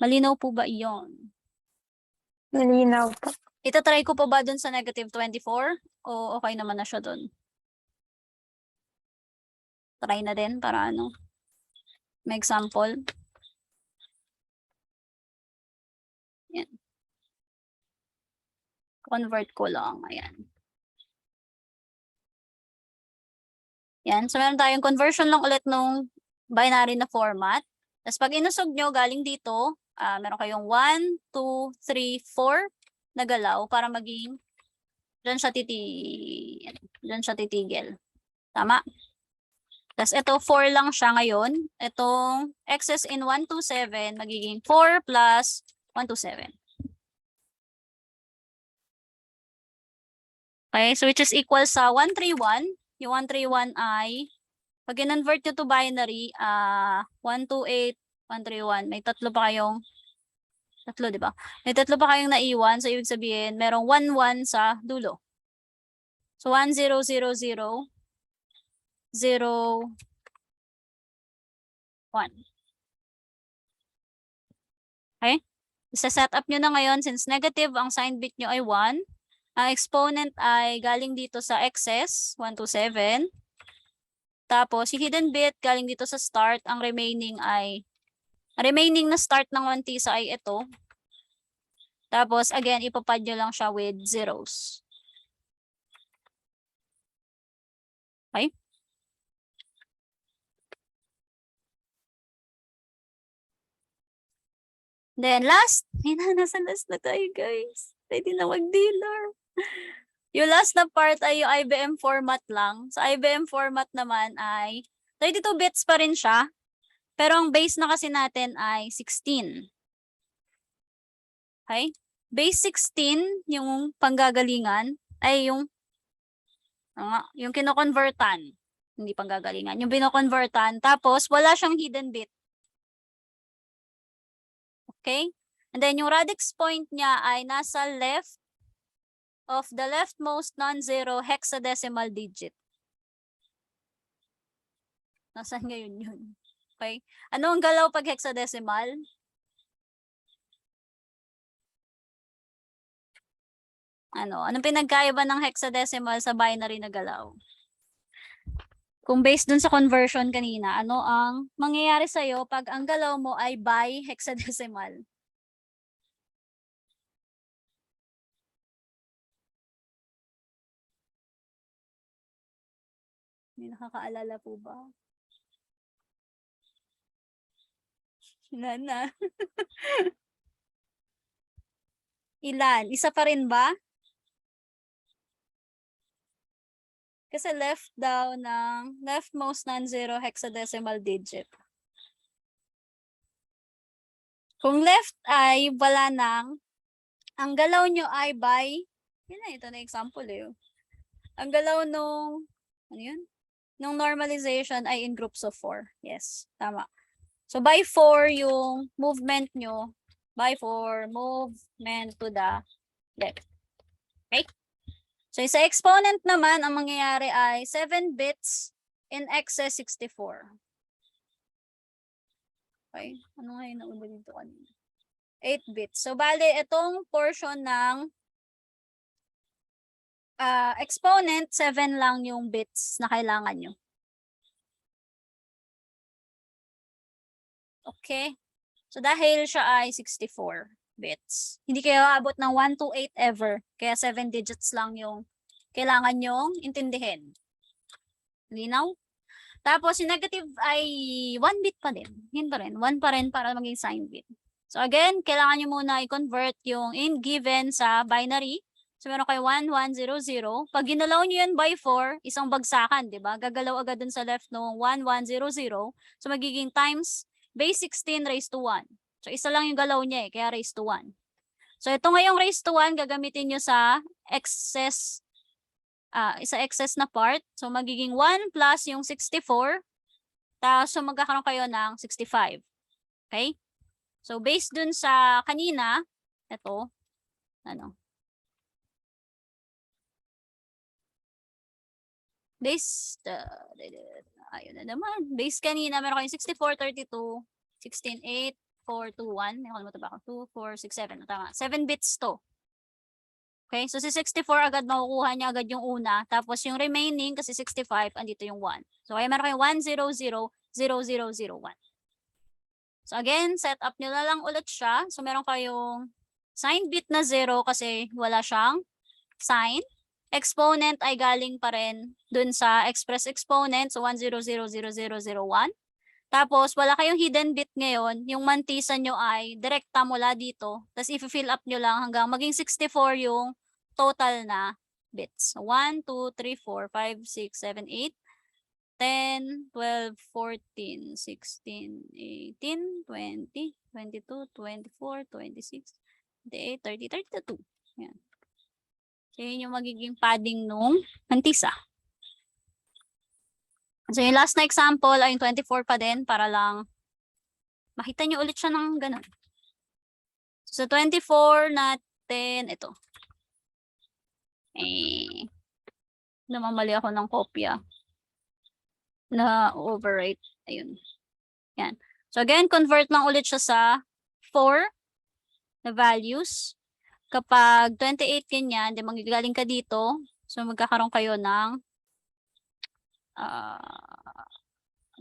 Malinaw po ba iyon? Malinaw po. Itatry ko pa ba dun sa negative 24? O okay naman na siya dun? Try na din para ano? May example. Yan. Convert ko lang. Ayan. Yan. So, meron tayong conversion lang ulit nung binary na format. Tapos, pag inusog nyo, galing dito, meron kayong 1, 2, 3, 4 na galaw para maging dyan siya titigil. Tama? Tapos, ito 4 lang siya ngayon. Itong excess in 1 to 7, magiging 4 plus 1 to 7. Okay? So, which is equal sa 131. Yung 131 ay, pag in-convert nyo to binary, 128, 131, may tatlo pa kayong, di ba? May tatlo pa kayong naiwan, so ibig sabihin, merong 11 sa dulo. So, 1000, 0, 1. Okay? Isa-set up nyo na ngayon, since negative, ang sign bit nyo ay 1. Ang exponent ay galing dito sa excess, 1 to 7. Tapos, si hidden bit galing dito sa start. Ang remaining na start ng mantisa ay ito. Tapos, again, ipapad nyo lang siya with zeros. Okay? Then, last. Nasa last na tayo, guys. Ready na mag-dealer. Yung last na part ay yung IBM format lang. Sa IBM format naman ay 32 bits pa rin siya. Pero ang base na kasi natin ay 16. Okay? Base 16, yung panggagalingan, ay yung kino-convertan. Hindi panggagalingan. Yung bino-convertan. Tapos, wala siyang hidden bit. Okay? And then, yung radix point niya ay nasa left of the leftmost non-zero hexadecimal digit. Nasaan ngayon yun? Okay? Ano ang galaw pag hexadecimal? Anong pinagkaiba ng hexadecimal sa binary na galaw? Kung based dun sa conversion kanina, ano ang mangyayari sa'yo pag ang galaw mo ay by hexadecimal? May nakakaalala po ba? Wala na. Ilan? Isa pa rin ba? Kasi left daw ng leftmost non-zero hexadecimal digit. Kung left ay wala nang, ang galaw nyo ay by, yun na, ito na example eh. Ang galaw nung, ano yun? Nung normalization ay in groups of 4. Yes, tama. So by 4 yung movement nyo, by 4, movement to the left. Okay? So, sa exponent naman, ang mangyayari ay 7 bits in excess 64. Okay? Ano nga yung nauna dito kanina? 8 bits. So, bale, itong portion ng exponent, 7 lang yung bits na kailangan nyo. Okay? So, dahil siya ay 64 bits. Hindi kayo aabot ng 1 to 8 ever. Kaya 7 digits lang yung kailangan nyong intindihin. Linaw? Tapos, yung negative ay 1 bit pa din. Yun pa rin. 1 pa rin para maging sign bit. So, again, kailangan nyo muna i-convert yung in given sa binary. So, meron kayo 1, 1, 0, 0. Pag ginalaw nyo yun by 4, isang bagsakan, di ba? Gagalaw agad dun sa left ng 1, 1, 0, 0. So, magiging times base 16 raised to 1. So, isa lang yung galaw niya kaya raised to 1. So, ito ngayong raised to 1, gagamitin nyo sa excess na part. So, magiging 1 plus yung 64. Tapos, so magkakaroon kayo ng 65. Okay? So, based dun sa kanina, ito, ayun na naman. Base kanina, meron kayong 64, 32, 16, 8, 4, 2, 1. May kalimutan ba ako? 2, 4, 6, 7. Tama. 7 bits to. Okay? So, si 64 agad makukuha niya agad yung una. Tapos, yung remaining, kasi 65, andito yung 1. So, kaya meron kayong 1, 0, 0, 0, 0, 0, 1. So, again, set up nyo na lang ulit siya. So, meron kayong sign bit na 0 kasi wala siyang sign. Exponent ay galing pa rin dun sa express exponent. So, 1, 0, 0, 0, 0, 0, 1. Tapos, wala kayong hidden bit ngayon. Yung mantisa nyo ay direkta mula dito. Tapos, i-fill up nyo lang hanggang maging 64 yung total na bits. So, 1, 2, 3, 4, 5, 6, 7, 8, 10, 12, 14, 16, 18, 20, 22, 24, 26, 28, 30, 32. Yan. So, yun yung magiging padding nung mantisa. So, yung last na example ay yung 24 pa din para lang makita nyo ulit siya ng ganun. So, 24 natin, ito. Namamali ako ng kopya na overwrite. Ayun. Yan. So, again, convert lang ulit siya sa 4 na values. Kapag 28 ganyan, then magigaling ka dito. So, magkakaroon kayo ng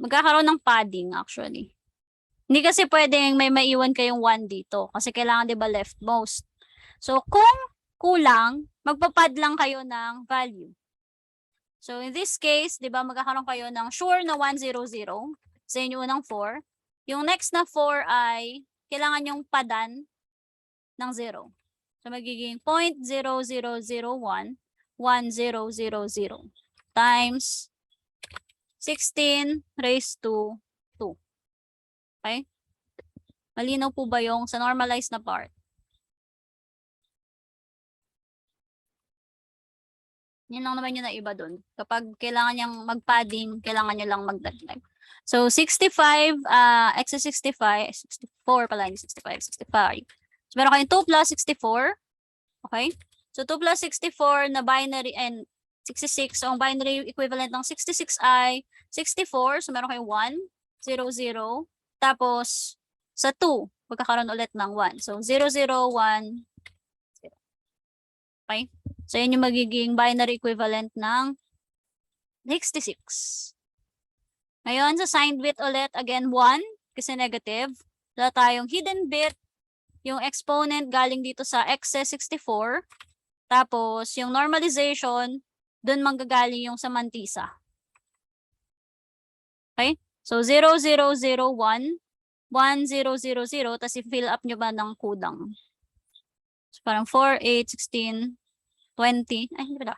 magkakaroon ng padding actually. Hindi kasi pwedeng may maiwan kayong 1 dito kasi kailangan 'di ba leftmost. So kung kulang, magpapad lang kayo ng value. So in this case, 'di ba magkakaroon kayo ng sure na 100 sa inyong unang 4. Yung next na 4 ay kailangan yung padan ng 0. So magiging 0.0001 1000 times 16 raised to 2. Okay? Malinaw po ba yung sa normalized na part? Yan lang naman yung naiba dun. Kapag kailangan niyang mag-padding, kailangan niyo lang magdagdag. So, 65, excess 65, 64 pala, hindi 65, 65. So, meron kayong 2 plus 64. Okay? So, 2 plus 64 na binary and 66. So, ang binary equivalent ng 66 ay 64. So, meron kayong 1, 0, 0. Tapos, sa 2, magkakaroon ulit ng 1. So, 0, 0, 1, 0. Okay? So, yun yung magiging binary equivalent ng 66. Ngayon, sa signed bit ulit, again, 1, kasi negative. Wala tayong hidden bit. Yung exponent galing dito sa excess 64. Tapos, yung normalization, dun manggagaling yung sa mantisa. Okay? So, 0, 0, 0, 1. 1, 0, 0, 0. Tapos, i-fill up nyo ba ng kudang? So, parang 4, 8, 16, 20. Ay, hindi pala.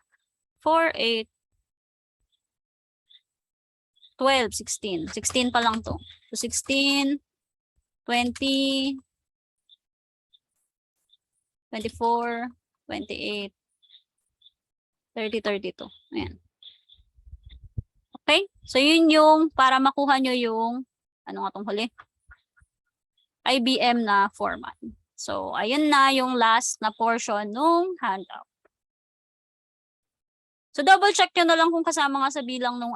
4, 8, 12, 16. 16 pa lang to. So, 16, 20, 24, 28, 30, 32. Ayan. Okay? So, yun yung para makuha nyo yung, ano nga tong huli? IBM na format. So, ayun na yung last na portion nung handout. So, double check nyo na lang kung kasama nga sa bilang nung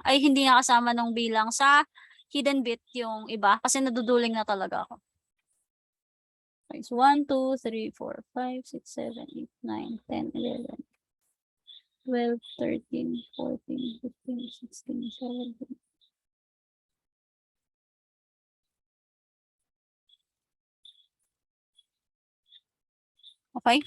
ay hindi nga kasama nung bilang sa hidden bit yung iba kasi naduduling na talaga ako. Okay, so 1, 2, 3, 4, 5, 6, 7, 8, 9, 10, 11, 12, 13, 14, 15, 16, 17. Okay?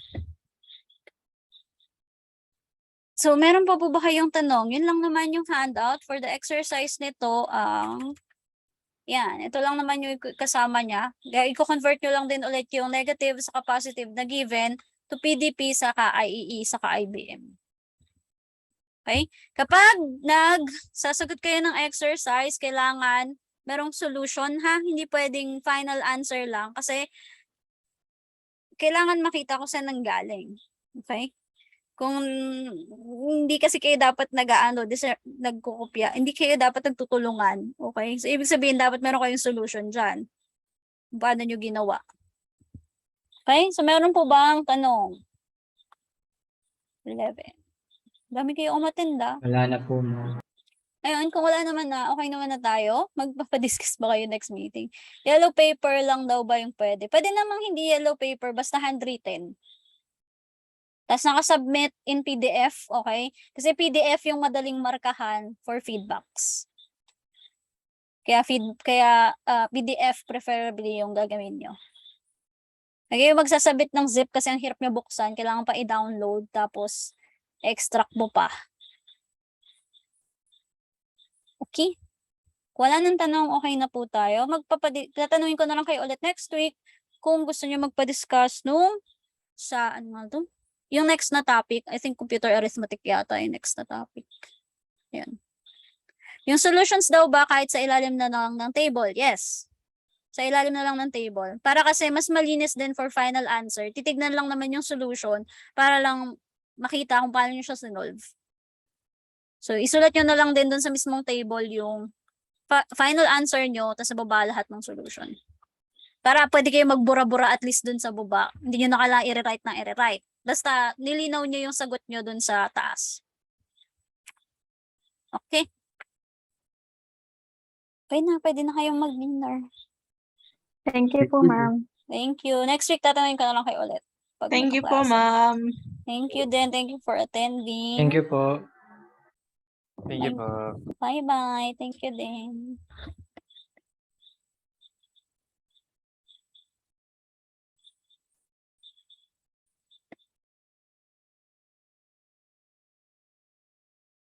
So, meron pa po ba kayong tanong? Yun lang naman yung handout for the exercise nito. Yan, ito lang naman yung kasama niya. I-convert nyo lang din ulit yung negative sa positive na given to PDP sa IEE sa IBM. Okay? Kapag nagsasagot kayo ng exercise, kailangan merong solution ha. Hindi pwedeng final answer lang kasi kailangan makita kung saan nanggaling. Okay? Kung hindi kasi kayo dapat nagkukopya, hindi kayo dapat nagtutulungan. Okay? So, ibig sabihin, dapat meron kayong solution dyan. Paano nyo ginawa? Okay? So, meron po bang tanong? 11. Dami kayo umatinda. Wala na po, ma'am. Ayun, kung wala naman na, okay naman na tayo, magpapadiscuss ba kayo next meeting? Yellow paper lang daw ba yung pwede? Pwede namang hindi yellow paper, basta handwritten. Tapos nakasubmit in PDF, okay? Kasi PDF yung madaling markahan for feedbacks. Kaya PDF preferably yung gagawin nyo. Okay, magsasabit ng zip kasi ang hirap nyo buksan. Kailangan pa i-download tapos extract mo pa. Okay? Kung wala nang tanong, okay na po tayo. Tatanungin ko na lang kayo ulit next week kung gusto nyo magpa-discuss nung sa, ano nga to? Yung next na topic, I think computer arithmetic yata yung next na topic. Yan. Yung solutions daw ba kahit sa ilalim na lang ng table? Yes. Sa ilalim na lang ng table. Para kasi mas malinis din for final answer. Titignan lang naman yung solution para lang makita kung paano nyo siya sinolve. So, isulat nyo na lang din dun sa mismong table yung final answer nyo, tapos sa baba lahat ng solution. Para pwede kayo magbura-bura at least dun sa baba. Hindi nyo na kailangan i-rewrite ng i-rewrite. Basta nilinaw nyo yung sagot nyo dun sa taas. Okay? Okay na, pwede na kayong mag-dinner. Thank you po, ma'am. Thank you. Next week, tatanungin ko na lang kayo ulit. Thank you po, ma'am. Thank you din. Thank you for attending. Thank you po. Thank you po. Bye-bye. Thank you din.